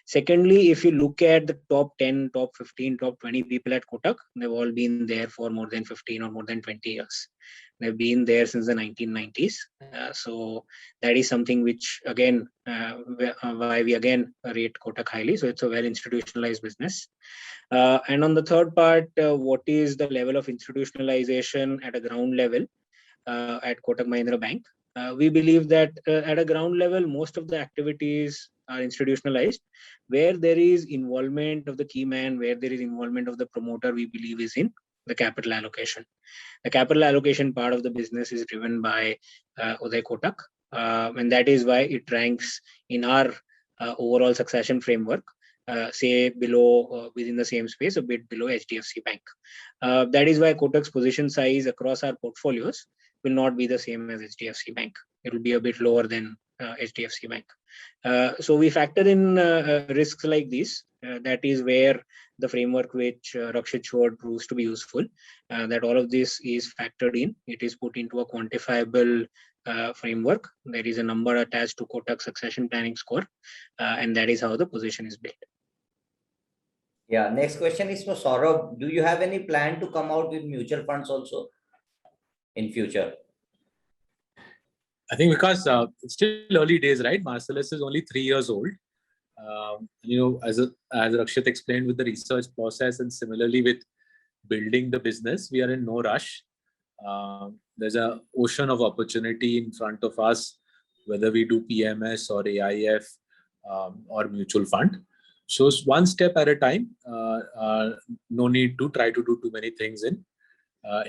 Secondly, if you look at the top 10, top 15, top 20 people at Kotak, they've all been there for more than 15 or more than 20 years. They've been there since the 1990s. So that is something which, again, why we again rate Kotak highly. So it's a well institutionalized business. And on the third part, what is the level of institutionalization at a ground level at Kotak Mahindra Bank? We believe that at a ground level, most of the activities are institutionalized. Where there is involvement of the key man, where there is involvement of the promoter, we believe is in the capital allocation. The capital allocation part of the business is driven by Uday Kotak, and that is why it ranks in our overall succession framework, say below, within the same space, a bit below HDFC Bank. That is why Kotak's position size across our portfolios will not be the same as HDFC Bank. It will be a bit lower than HDFC Bank. So we factor in risks like these that is where the framework which Rakshit showed proves to be useful. That all of this is factored in. It is put into a quantifiable framework. There is a number attached to Kotak succession planning score, and that is how the position is built. Yeah, next question is for Saurabh. Do you have any plan to come out with mutual funds also in future? I think because it's still early days, right? Marcellus is only 3 years old. As Rakshit explained with the research process and similarly with building the business, we are in no rush. There's an ocean of opportunity in front of us, whether we do PMS or AIF or mutual fund. So one step at a time. No need to try to do too many things in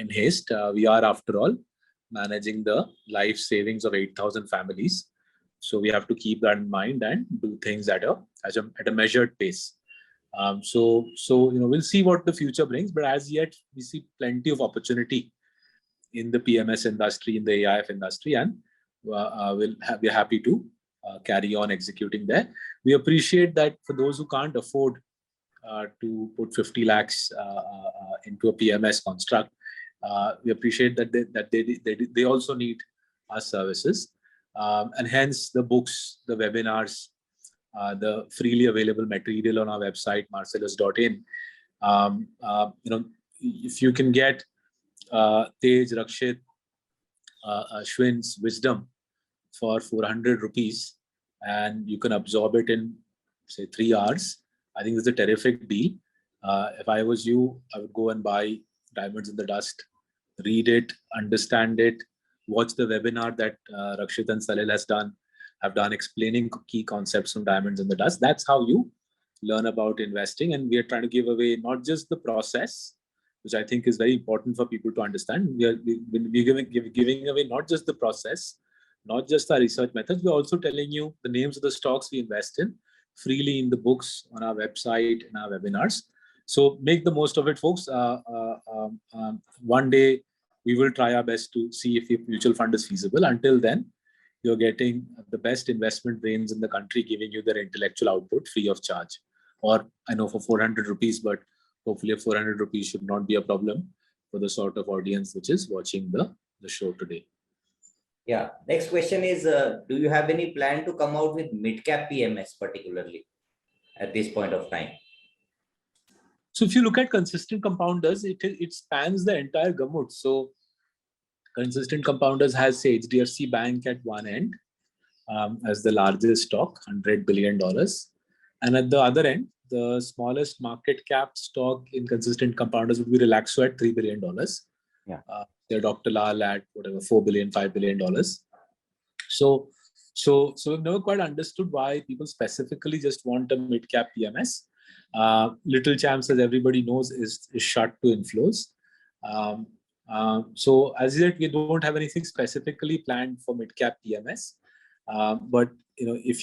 haste. We are, after all, managing the life savings of 8,000 families. So we have to keep that in mind and do things at a measured pace. So we'll see what the future brings, but as yet we see plenty of opportunity in the PMS industry, in the AIF industry, and we're happy to carry on executing there. We appreciate that for those who can't afford to put 50 lakhs into a PMS construct, we appreciate that they also need our services, and hence the books, the webinars, the freely available material on our website marcellus.in. If you can get Tej, Rakshit, Ashwin's wisdom for 400 rupees and you can absorb it in say 3 hours, I think it's a terrific deal. If I was you, I would go and buy Diamonds in the Dust, read it, understand it, watch the webinar that Rakshit and Salil have done explaining key concepts from Diamonds in the Dust. That's how you learn about investing. And we are trying to give away not just the process, which I think is very important for people to understand. We're giving away not just the process, not just our research methods, we're also telling you the names of the stocks we invest in freely in the books, on our website, in our webinars. So make the most of it, folks. One day, we will try our best to see if your mutual fund is feasible. Until then, you're getting the best investment brains in the country giving you their intellectual output free of charge. Or I know for 400 rupees, but hopefully 400 rupees should not be a problem for the sort of audience which is watching the show today. Yeah. Next question is, do you have any plan to come out with mid-cap PMS particularly at this point of time? So if you look at consistent compounders, it spans the entire gamut. So consistent compounders has, say, HDFC Bank at one end as the largest stock, $100 billion. And at the other end, the smallest market cap stock in consistent compounders would be Relaxo at $3 billion. Yeah. They're Dr. Lal at whatever, $4 billion, $5 billion. So we've never quite understood why people specifically just want a mid-cap PMS. Little Champs, as everybody knows, is shut to inflows. So as yet, we don't have anything specifically planned for mid-cap PMS. But if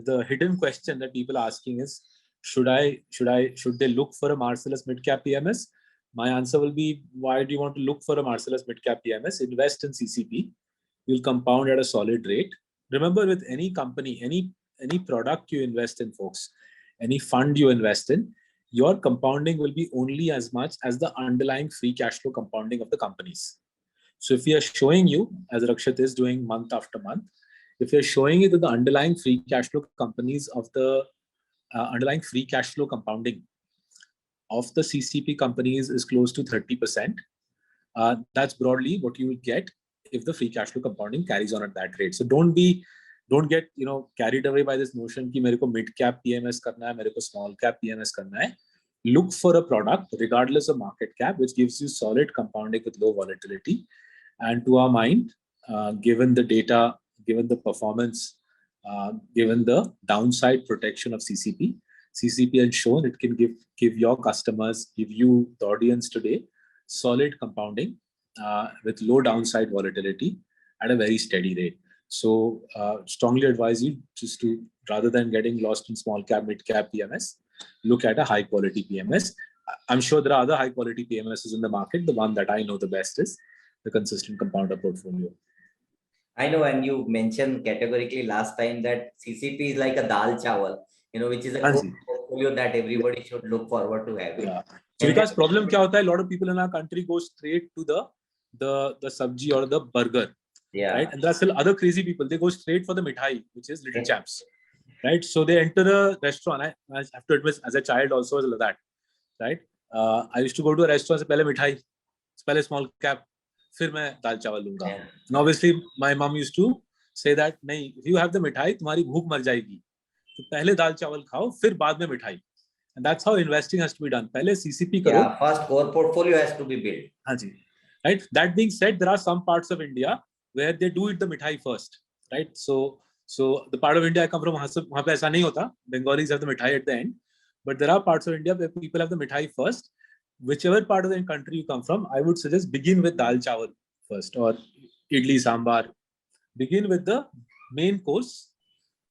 the hidden question that people are asking is, should they look for a Marcellus mid-cap PMS? My answer will be, why do you want to look for a Marcellus mid-cap PMS? Invest in CCP. You'll compound at a solid rate. Remember, with any company, any product you invest in, folks, any fund you invest in, your compounding will be only as much as the underlying free cash flow compounding of the companies. So if we are showing you, as Rakshit is doing month after month, if you're showing you that the underlying free cash flow companies of the underlying free cash flow compounding of the CCP companies is close to 30%, that's broadly what you will get if the free cash flow compounding carries on at that rate. So don't get carried away by this notion कि मेरे को mid cap PMS करना है, मेरे को small cap PMS करना है. Look for a product regardless of market cap which gives you solid compounding with low volatility. And to our mind, given the data, given the performance, given the downside protection of CCP has shown it can give your customers, give you the audience today, solid compounding with low downside volatility at a very steady rate. So strongly advise you just to, rather than getting lost in small cap, mid cap PMS, look at a high quality PMS. I'm sure there are other high quality PMSs in the market. The one that I know the best is the consistent compounder portfolio. I know, and you mentioned categorically last time that CCP is like a Dal Chawal. which is a हाँ core ji. portfolio that everybody should look forward to having. Yeah. So because problem क्या होता है, a lot of people in our country go straight to the sabji or the burger, Yeah. right? And there are still other crazy people. They go straight for the mithai, which is little chaps, right? So they enter a restaurant. I have to admit, as a child also was like that, right? I used to go to a restaurant से पहले mithai, पहले small cap, फिर मैं दाल चावल लूँगा. Yeah. And obviously my mom used to say that नहीं, if you have the mithai, तुम्हारी भूख मर जाएगी. तो पहले दाल चावल खाओ, फिर बाद में मिठाई. And that's how investing has to be done. पहले CCP करो. Yeah, first core portfolio has to be built. हाँ जी. Right. That being said, there are some parts of India where they do it the mithai first. Right. So the part of India I come from, वहाँ पे ऐसा नहीं होता. Bengalis have the mithai at the end. But there are parts of India where people have the mithai first. Whichever part of the country you come from, I would suggest begin with dal chawal first or idli sambar. Begin with the main course,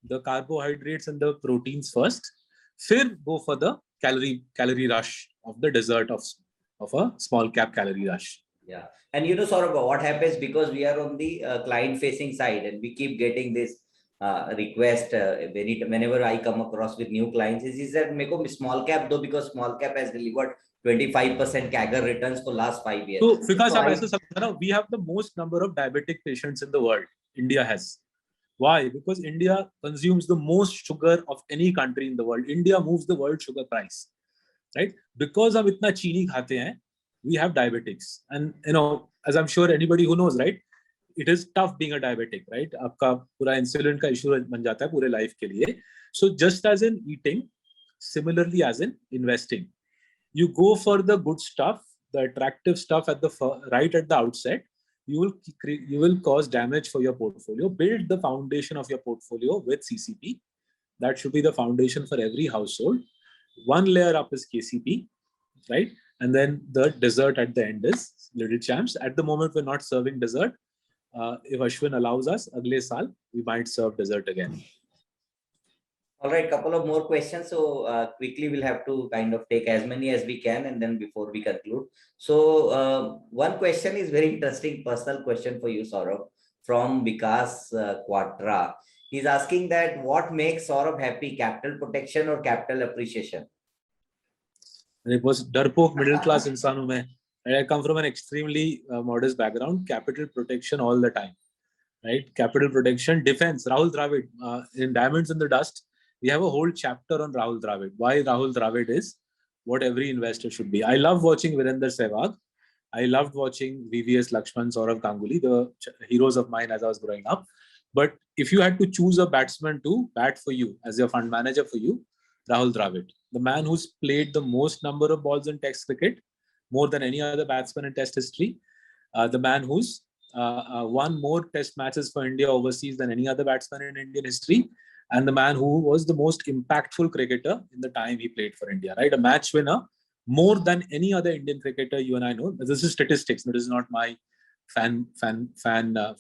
the carbohydrates and the proteins first. Then go for the calorie rush of the dessert of a small cap calorie rush. Yeah. And Saurabh, what happens, because we are on the client facing side and we keep getting this request whenever I come across with new clients, is that make a small cap though, because small cap has delivered 25% CAGR returns for last 5 years. So because we have the most number of diabetic patients in the world. India has. Why? Because India consumes the most sugar of any country in the world. India moves the world sugar price, right? Because हम इतना चीनी खाते हैं, we have diabetics. And as I'm sure anybody who knows, right? It is tough being a diabetic, right? आपका पूरा insulin का issue बन जाता है पूरे life के लिए. So just as in eating, similarly as in investing, you go for the good stuff, the attractive stuff right at the outset. You will cause damage for your portfolio. Build the foundation of your portfolio with CCP. That should be the foundation for every household. One layer up is KCP, right? And then the dessert at the end is Little Champs. At the moment, we're not serving dessert. If Ashwin allows us, agle saal, we might serve dessert again. All right, couple of more questions. So quickly, we'll have to kind of take as many as we can, and then before we conclude. So one question is very interesting, personal question for you, Saurabh, from Vikas Quatra. He's asking that what makes Saurabh happy, capital protection or capital appreciation? It was darpok middle class इंसान हूँ मैं. I come from an extremely modest background. Capital protection all the time, right? Capital protection, defense. Rahul Dravid in Diamonds in the Dust. We have a whole chapter on Rahul Dravid. Why Rahul Dravid is what every investor should be. I love watching Virender Sehwag. I loved watching VVS Lakshman, Saurav Ganguly, the heroes of mine as I was growing up. But if you had to choose a batsman to bat for you as your fund manager for you, Rahul Dravid, the man who's played the most number of balls in Test cricket, more than any other batsman in Test history, the man who's won more Test matches for India overseas than any other batsman in Indian history, and the man who was the most impactful cricketer in the time he played for India, right? A match winner more than any other Indian cricketer you and I know. This is statistics. This is not my fan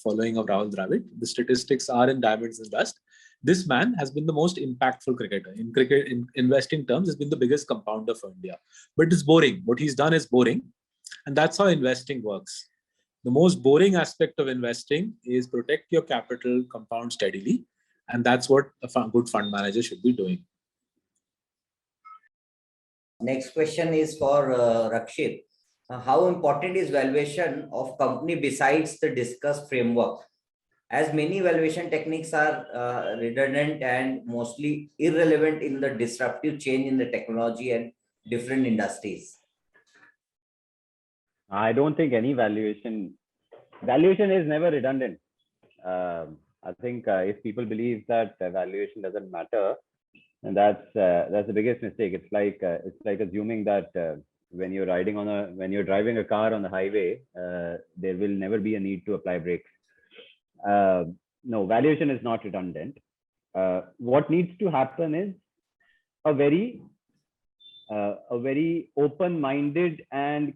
following of Rahul Dravid. The statistics are in Diamonds and Dust. This man has been the most impactful cricketer in cricket. In investing terms, has been the biggest compounder for India. But it's boring. What he's done is boring, and that's how investing works. The most boring aspect of investing is protect your capital, compound steadily. And that's what a good fund manager should be doing. Next question is for Rakshit. How important is valuation of company besides the discussed framework? As many valuation techniques are redundant and mostly irrelevant in the disruptive change in the technology and different industries. I don't think any valuation is never redundant. I think if people believe that valuation doesn't matter, and that's the biggest mistake. It's like assuming that when you're driving a car on the highway, there will never be a need to apply brakes. No, valuation is not redundant. What needs to happen is a very open-minded and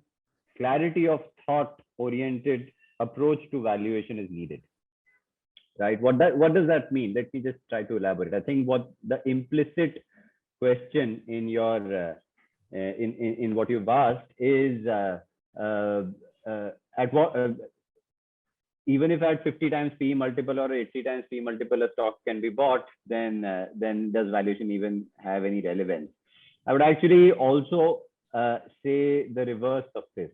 clarity of thought-oriented approach to valuation is needed. Right? What does that mean? Let me just try to elaborate. I think what the implicit question in your in what you've asked is even if at 50 times P multiple or 80 times P multiple a stock can be bought, then does valuation even have any relevance? I would actually also say the reverse of this,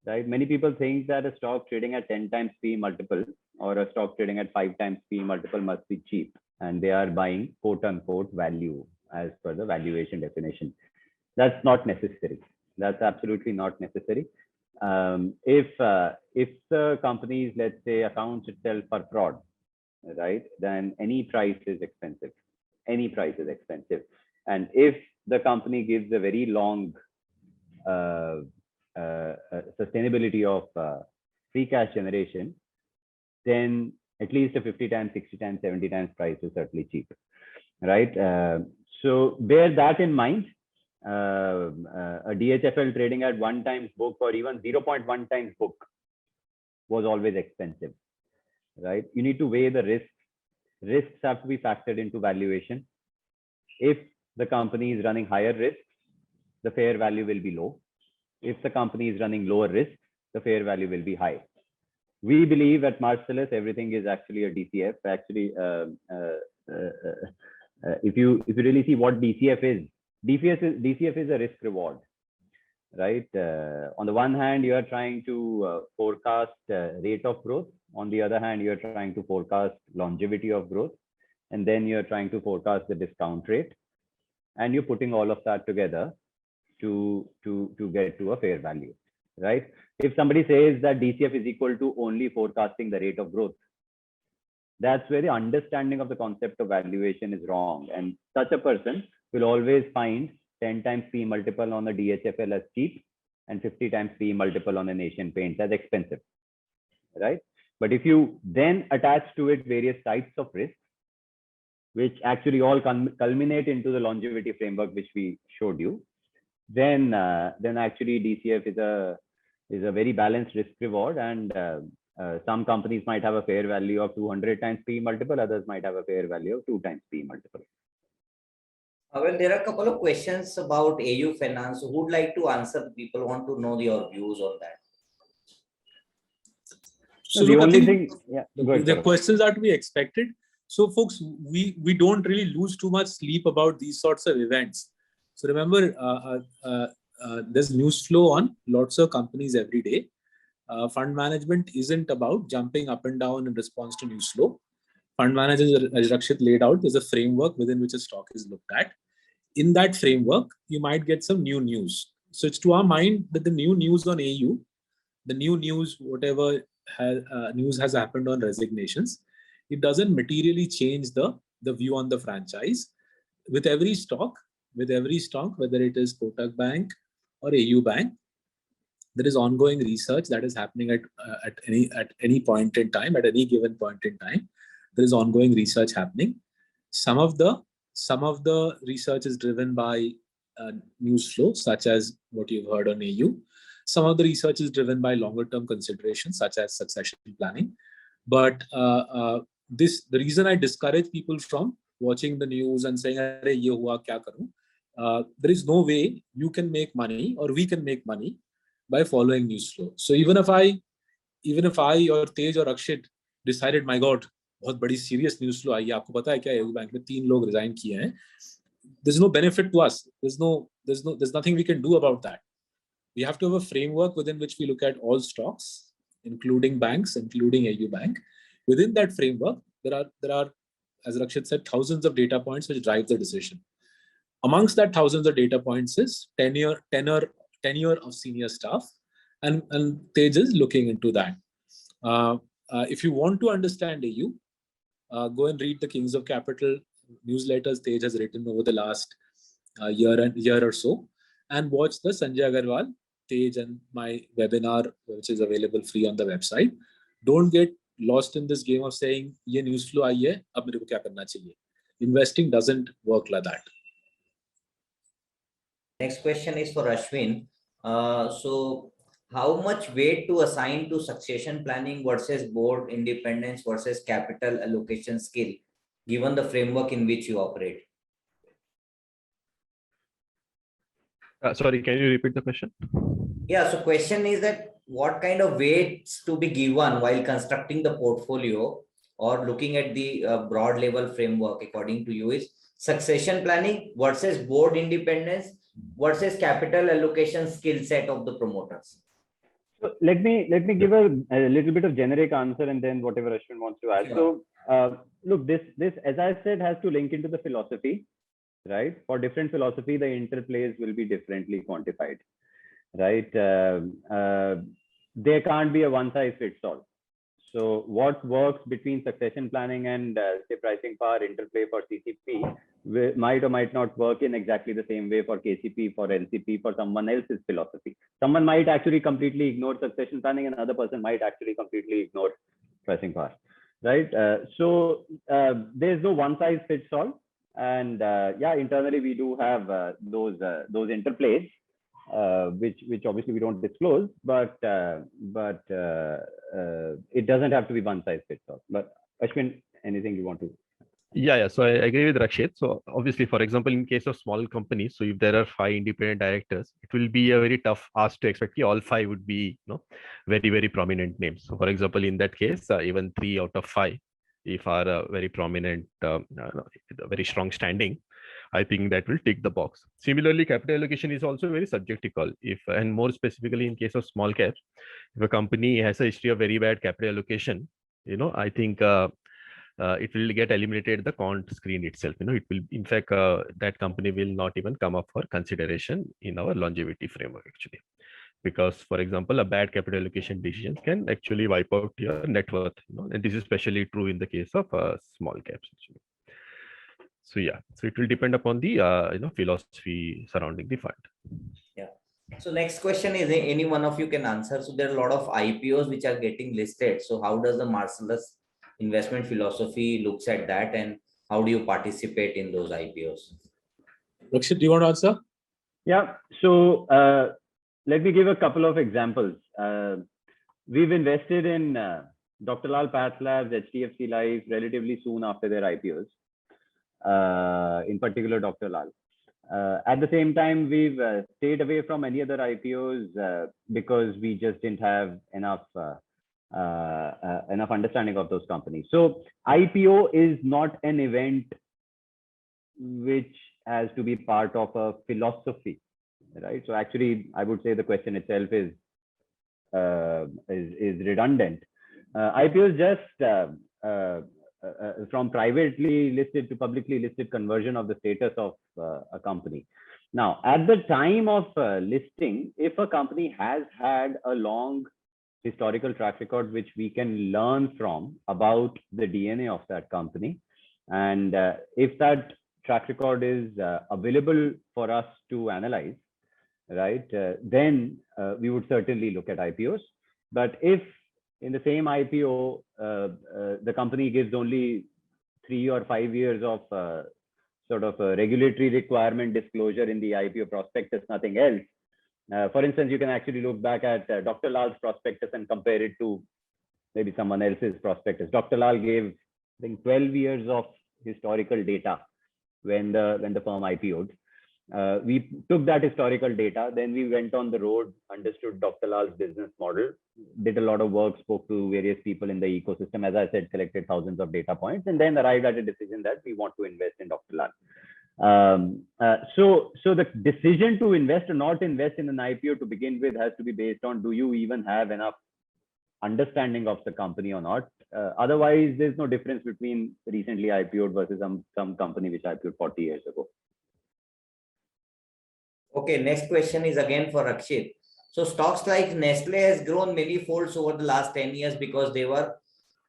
right? Many people think that a stock trading at 10 times P multiple or a stock trading at 5 times P multiple must be cheap, and they are buying quote unquote value as per the valuation definition. That's not necessary. That's absolutely not necessary. If the company, let's say, accounts itself for fraud, right, then any price is expensive. Any price is expensive. And if the company gives a very long sustainability of free cash generation, then at least a 50 times, 60 times, 70 times price is certainly cheap, right? So bear that in mind. A DHFL trading at 1 times book or even 0.1 times book was always expensive, right? You need to weigh the risks. Risks have to be factored into valuation. If the company is running higher risks, the fair value will be low. If the company is running lower risks, the fair value will be high. We believe at Marcellus, everything is actually a DCF. Actually, if you really see what DCF is, DCF is a risk reward, right? On the one hand, you are trying to forecast rate of growth. On the other hand, you are trying to forecast longevity of growth. And then you're trying to forecast the discount rate. And you're putting all of that together to get to a fair value, right? If somebody says that DCF is equal to only forecasting the rate of growth, that's where the understanding of the concept of valuation is wrong. And such a person will always find 10 times P multiple on a DHFL as cheap and 50 times P multiple on an Asian Paints as expensive, right? But if you then attach to it various types of risks, which actually all culminate into the longevity framework, which we showed you, then actually DCF is a very balanced risk reward. And some companies might have a fair value of 200 times P multiple, others might have a fair value of 2 times P multiple. Well, there are a couple of questions about AU Finance. Who would like to answer? People want to know your views on that. So the look, only I think thing, the questions are to be expected. So folks, we don't really lose too much sleep about these sorts of events. So remember, there's news flow on lots of companies every day. Fund management isn't about jumping up and down in response to news flow. Fund managers, as Rakshit laid out, there's a framework within which a stock is looked at. In that framework, you might get some new news. So it's to our mind that the new news on AU, the new news, whatever news has happened on resignations, it doesn't materially change the view on the franchise. With every stock, whether it is Kotak Bank or AU Bank, there is ongoing research that is happening at any point in time, at any given point in time. There is ongoing research happening. Some of the research is driven by news flow, such as what you've heard on AU. Some of the research is driven by longer term considerations, such as succession planning. But the reason I discourage people from watching the news and saying, "Arey, ye hua, kya karu?" There is no way you can make money or we can make money by following news flow. So even if I or Tej or Rakshit decided, my God, बहुत बड़ी serious news flow आई है, आपको पता है क्या AU bank में 3 लोग resign किए हैं, there's no benefit to us. There's nothing we can do about that. We have to have a framework within which we look at all stocks, including banks, including AU Bank. Within that framework, there are, as Rakshit said, thousands of data points which drive the decision. Amongst that thousands of data points is tenure of senior staff, and Tej is looking into that. If you want to understand AU, go and read the Kings of Capital newsletters Tej has written over the last year or so, and watch the Sanjay Agrawal, Tej, and my webinar, which is available free on the website. Don't get lost in this game of saying, "Ye news flow aayi hai, ab mere ko kya karna chahiye." Investing doesn't work like that. Next question is for Ashwin. So how much weight to assign to succession planning versus board independence versus capital allocation skill, given the framework in which you operate? Sorry, can you repeat the question? Yeah, so question is that what kind of weights to be given while constructing the portfolio or looking at the broad level framework according to you is succession planning versus board independence versus capital allocation skill set of the promoters? So let me give a little bit of generic answer and then whatever Ashwin wants to add. Sure. So look, this as I said has to link into the philosophy, right? For different philosophy, the interplays will be differently quantified, right? There can't be a one size fits all. So what works between succession planning and say pricing power interplay for CCP might or might not work in exactly the same way for KCP, for LCP, for someone else's philosophy. Someone might actually completely ignore succession planning, and another person might actually completely ignore pricing power, right? So there's no one size fits all, and yeah, internally we do have those interplays. Which obviously we don't disclose, but it doesn't have to be one size fits all. But Ashwin, anything you want to? Yeah. So I agree with Rakshit. So obviously, for example, in case of small companies, so if there are 5 independent directors, it will be a very tough ask to expect all 5 would be, very, very prominent names. So for example, in that case, even 3 out of 5, if are very prominent, very strong standing, I think that will tick the box. Similarly, capital allocation is also very subjective call. And more specifically in case of small caps, if a company has a history of very bad capital allocation, I think it will get eliminated the quant screen itself. It will, in fact, that company will not even come up for consideration in our longevity framework actually. Because, for example, a bad capital allocation decision can actually wipe out your net worth, and this is especially true in the case of small caps actually. So yeah, so it will depend upon the philosophy surrounding the fund. Yeah. So next question is any one of you can answer. So there are a lot of IPOs which are getting listed. So how does the Marcellus investment philosophy looks at that, and how do you participate in those IPOs? Rakshit, do you want to answer? Yeah. So let me give a couple of examples. We've invested in Dr. Lal Path Labs, HDFC Life relatively soon after their IPOs. In particular, Dr. Lal. At the same time, we've stayed away from any other IPOs because we just didn't have enough understanding of those companies. So IPO is not an event which has to be part of a philosophy, right? So actually, I would say the question itself is redundant. IPO is just from privately listed to publicly listed conversion of the status of a company. Now, at the time of listing, if a company has had a long historical track record, which we can learn from about the DNA of that company, and if that track record is available for us to analyze, right, then we would certainly look at IPOs. But if in the same IPO, the company gives only 3 or 5 years of sort of a regulatory requirement disclosure in the IPO prospectus, nothing else. For instance, you can actually look back at Dr. Lal's prospectus and compare it to maybe someone else's prospectus. Dr. Lal gave, I think, 12 years of historical data when the firm IPO'd. We took that historical data, then we went on the road, understood Dr. Lal's business model, did a lot of work, spoke to various people in the ecosystem, as I said, collected thousands of data points, and then arrived at a decision that we want to invest in Dr. Lal. So the decision to invest or not invest in an IPO to begin with has to be based on, do you even have enough understanding of the company or not? Otherwise, there's no difference between recently IPO'd versus some company which IPO'd 40 years ago. Okay, next question is again for Rakshit. So stocks like Nestle has grown many folds over the last 10 years because they were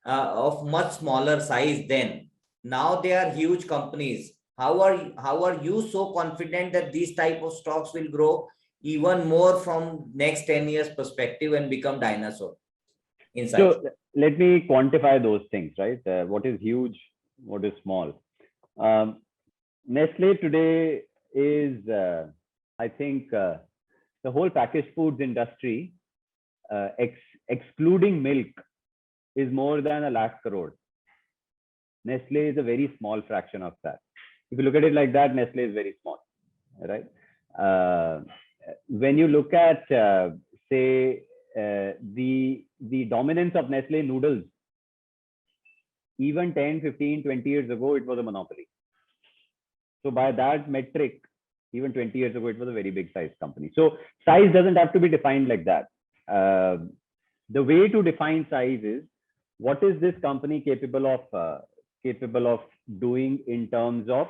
of much smaller size then. Now they are huge companies. How are you so confident that these type of stocks will grow even more from next 10 years perspective and become dinosaur in size? So let me quantify those things, right? What is huge, what is small? Nestle today is, I think, the whole packaged foods industry, excluding milk, is more than 1 lakh crore. Nestle is a very small fraction of that. If you look at it like that, Nestle is very small, right? When you look at, say, the dominance of Nestle noodles, even 10, 15, 20 years ago, it was a monopoly. So by that metric, even 20 years ago, it was a very big size company. So size doesn't have to be defined like that. The way to define size is, what is this company capable of doing in terms of,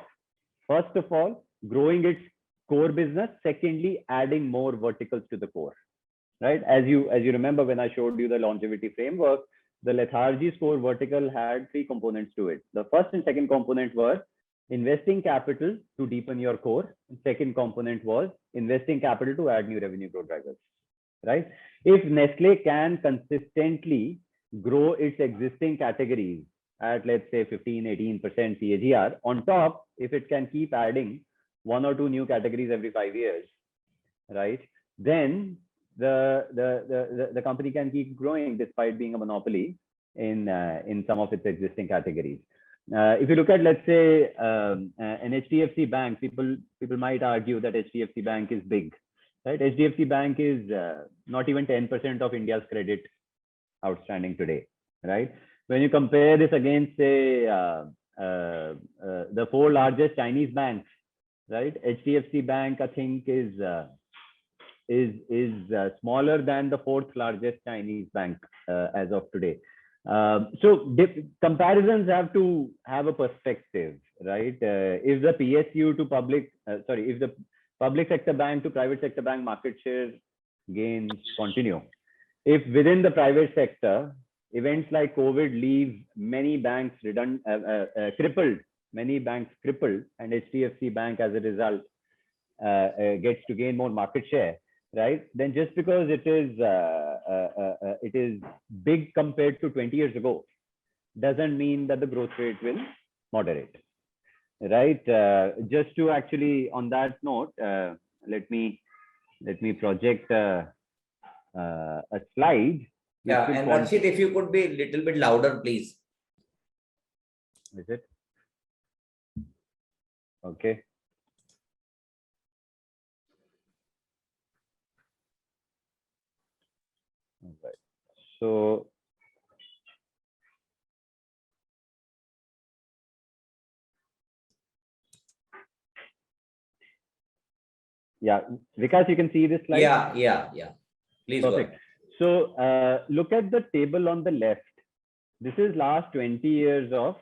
first of all, growing its core business. Secondly, adding more verticals to the core, right? As you remember, when I showed you the longevity framework, the lethargy score vertical had 3 components to it. The first and second component were investing capital to deepen your core. And second component was investing capital to add new revenue growth drivers, right? If Nestle can consistently grow its existing categories at, let's say, 15, 18% CAGR, on top, if it can keep adding 1 or 2 new categories every 5 years, right, then the company can keep growing despite being a monopoly in some of its existing categories. If you look at, let's say, an HDFC Bank, people might argue that HDFC Bank is big, right? HDFC Bank is not even 10% of India's credit outstanding today, right? When you compare this against, say, the 4 largest Chinese banks, right? HDFC Bank, I think, is smaller than the 4th largest Chinese bank as of today. So comparisons have to have a perspective, right? If the PSU to public, if the public sector bank to private sector bank market share gains continue, if within the private sector, events like COVID leave many banks crippled, and HDFC Bank as a result gets to gain more market share, right? Then just because it is big compared to 20 years ago, doesn't mean that the growth rate will moderate, right? Just to actually, on that note, let me project a slide. Yeah, and Rakshit, if you could be a little bit louder, please. Is it? Okay. All right. So yeah, Vikas, you can see this slide? Yeah. Please Perfect. So look at the table on the left. This is last 20 years of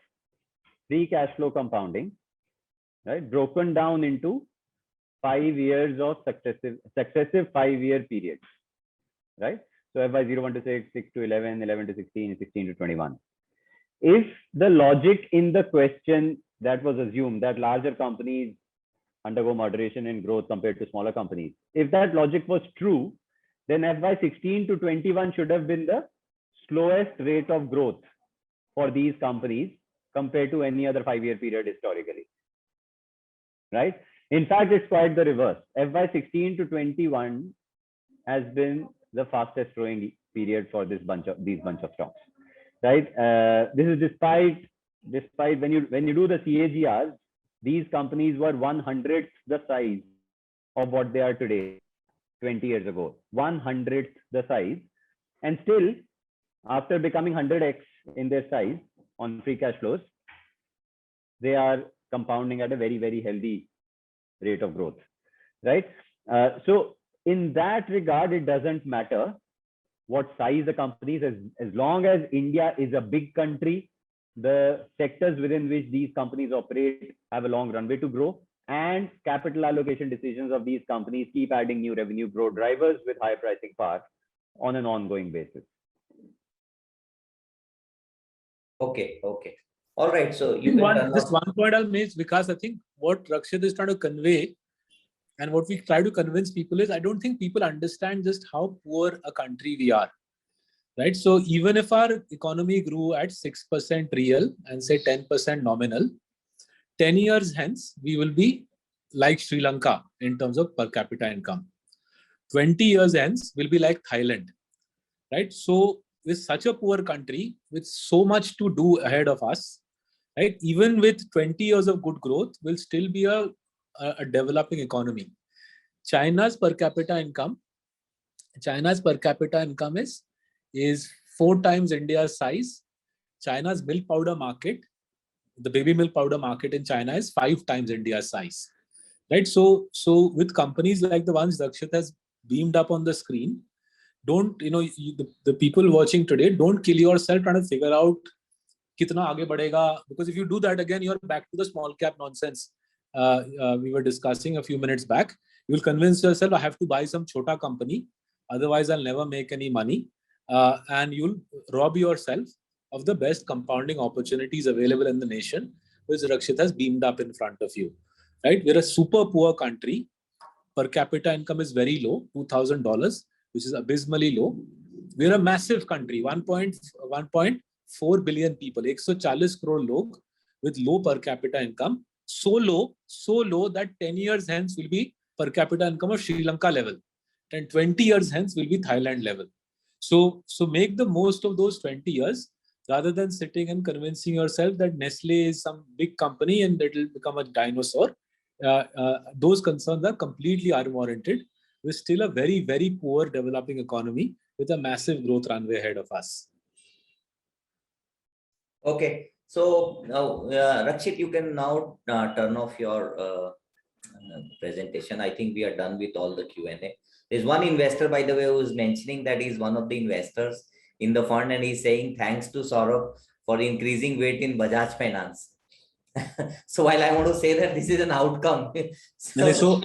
free cash flow compounding, right? Broken down into 5 years of successive 5-year periods, right? So FY 01 to 6, 6 to 11, 11 to 16, 16 to 21. If the logic in the question that was assumed that larger companies undergo moderation in growth compared to smaller companies, if that logic was true, then FY 16 to 21 should have been the slowest rate of growth for these companies compared to any other 5-year period historically, right? In fact, it's quite the reverse. FY 16 to 21 has been the fastest growing period for these bunch of stocks, right? This is despite when you do the CAGRs, these companies were 1/100th the size of what they are today 20 years ago, 1/100th the size, and still after becoming 100x in their size on free cash flows, they are compounding at a very, very healthy rate of growth, right? So in that regard, it doesn't matter what size the company is, as long as India is a big country, the sectors within which these companies operate have a long runway to grow, and capital allocation decisions of these companies keep adding new revenue growth drivers with high pricing power on an ongoing basis. Okay. All right. So you just one point I'll make, Vikas. I think what Rakshit is trying to convey and what we try to convince people is, I don't think people understand just how poor a country we are, right? So even if our economy grew at 6% real and say 10% nominal, 10 years hence, we will be like Sri Lanka in terms of per capita income. 20 years hence, we'll be like Thailand, right? So with such a poor country, with so much to do ahead of us, right? Even with 20 years of good growth, we'll still be a developing economy. China's per capita income China's per capita income is 4 times India's size. China's milk powder market, the baby milk powder market in China is 5 times India's size. Right? So with companies like the ones Rakshit has beamed up on the screen, don't, the people watching today, don't kill yourself trying to figure out kitna aage badega, because if you do that again, you're back to the small cap nonsense we were discussing a few minutes back. You will convince yourself, I have to buy some chota company, otherwise I'll never make any money, and you'll rob yourself of the best compounding opportunities available in the nation, which Rakshit has beamed up in front of you. Right? We're a super poor country. Per capita income is very low, $2,000, which is abysmally low. We're a massive country, 1.4 billion people, 140 crore log with low per capita income. So low that 10 years hence will be per capita income of Sri Lanka level, and 20 years hence will be Thailand level. So make the most of those 20 years rather than sitting and convincing yourself that Nestle is some big company and it will become a dinosaur. Those concerns are completely unwarranted. We're still a very, very poor developing economy with a massive growth runway ahead of us. Okay, so now Rakshit, you can now turn off your presentation. I think we are done with all the Q&A. There's one investor, by the way, who is mentioning that he's one of the investors in the fund, and he's saying thanks to Saurabh for increasing weight in Bajaj Finance. So while I want to say that this is an outcome. So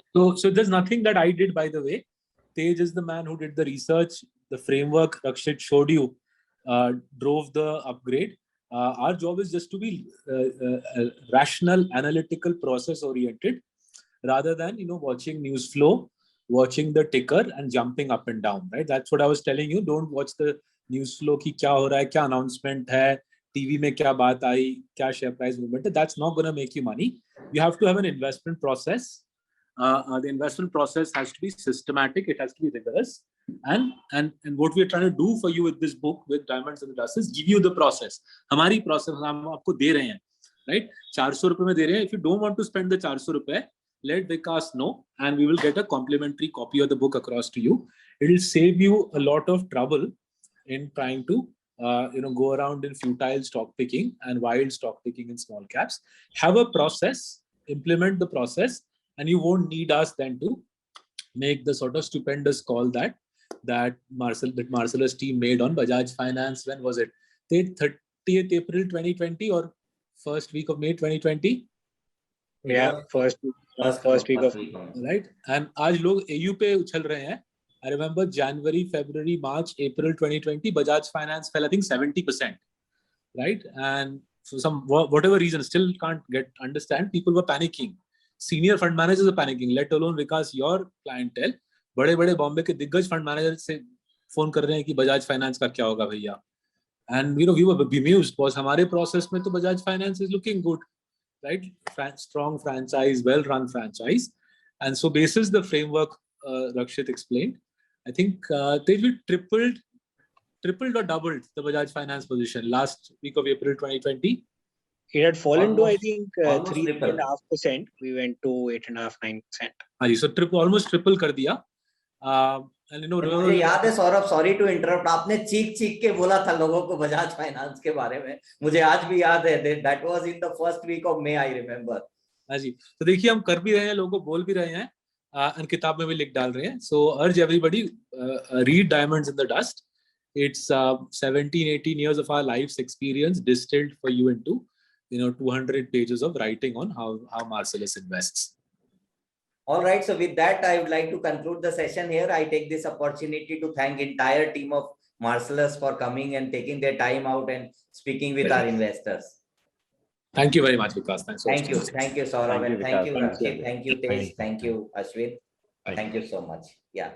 there's nothing that I did, by the way. Tej is the man who did the research, the framework Rakshit showed you, drove the upgrade. Our job is just to be rational, analytical, process oriented, rather than watching news flow, watching the ticker and jumping up and down. Right? That's what I was telling you. Don't watch the news flow ki kya ho raha hai, kya announcement hai, TV mein kya baat aayi, kya share price movement. That's not going to make you money. You have to have an investment process. The investment process has to be systematic. It has to be rigorous. And what we are trying to do for you with this book, with Diamonds in the Dust, is give you the process. Hamari process hum aapko de rahe hain, right? 400 rupees mein de rahe hain. If you don't want to spend the 400 rupees, let Vikas know, and we will get a complimentary copy of the book across to you. It will save you a lot of trouble in trying to go around in futile stock picking and wild stock picking in small caps. Have a process, implement the process, and you won't need us then to make the sort of stupendous call that Marcellus team made on Bajaj Finance. When was it? 30th April 2020 or first week of May 2020? Yeah, first week of right. And आज लोग AU पे उछल रहे हैं. I remember January, February, March, April 2020, Bajaj Finance fell, I think 70%, right? And for some whatever reason, still can't understand. People were panicking. Senior fund managers are panicking. Let alone Vikas, your clientele. बड़े बॉम्बे के दिग्गज fund manager से phone कर रहे हैं कि Bajaj finance का क्या होगा भैया. And we were bemused because हमारे process में तो Bajaj Finance is looking good, right? Strong franchise, well-run franchise. And so basis the framework Rakshit explained, I think they tripled or doubled the Bajaj Finance position last week of April 2020. It had fallen almost, to, I think, 3.5%. We went to 8.5-9%. So almost triple कर दिया. And मुझे याद है Saurabh, sorry to interrupt, आपने चीख के बोला था लोगों को बजाज फाइनेंस के बारे में. मुझे आज भी याद है. That was in the first week of May, I remember. हाँ जी. तो देखिए हम कर भी रहे हैं, लोगों को बोल भी रहे हैं, and किताब में भी लिख डाल रहे हैं. So urge everybody, read Diamonds in the Dust. It's 17-18 years of our life's experience distilled for you into 200 pages of writing on how Marcellus invests. All right. So with that, I would like to conclude the session here. I take this opportunity to thank entire team of Marcellus for coming and taking their time out and speaking with our investors. Thank you very much, Vikas. Thank you, Saurabh, and thank you, Rakshit, thank you, Tej, thank you, Ashvin. Thank you so much. Yeah.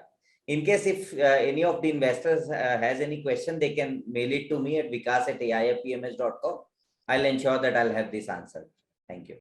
In case if any of the investors has any question, they can mail it to me at vikas@ailpms.com. I'll ensure that I'll have this answered. Thank you.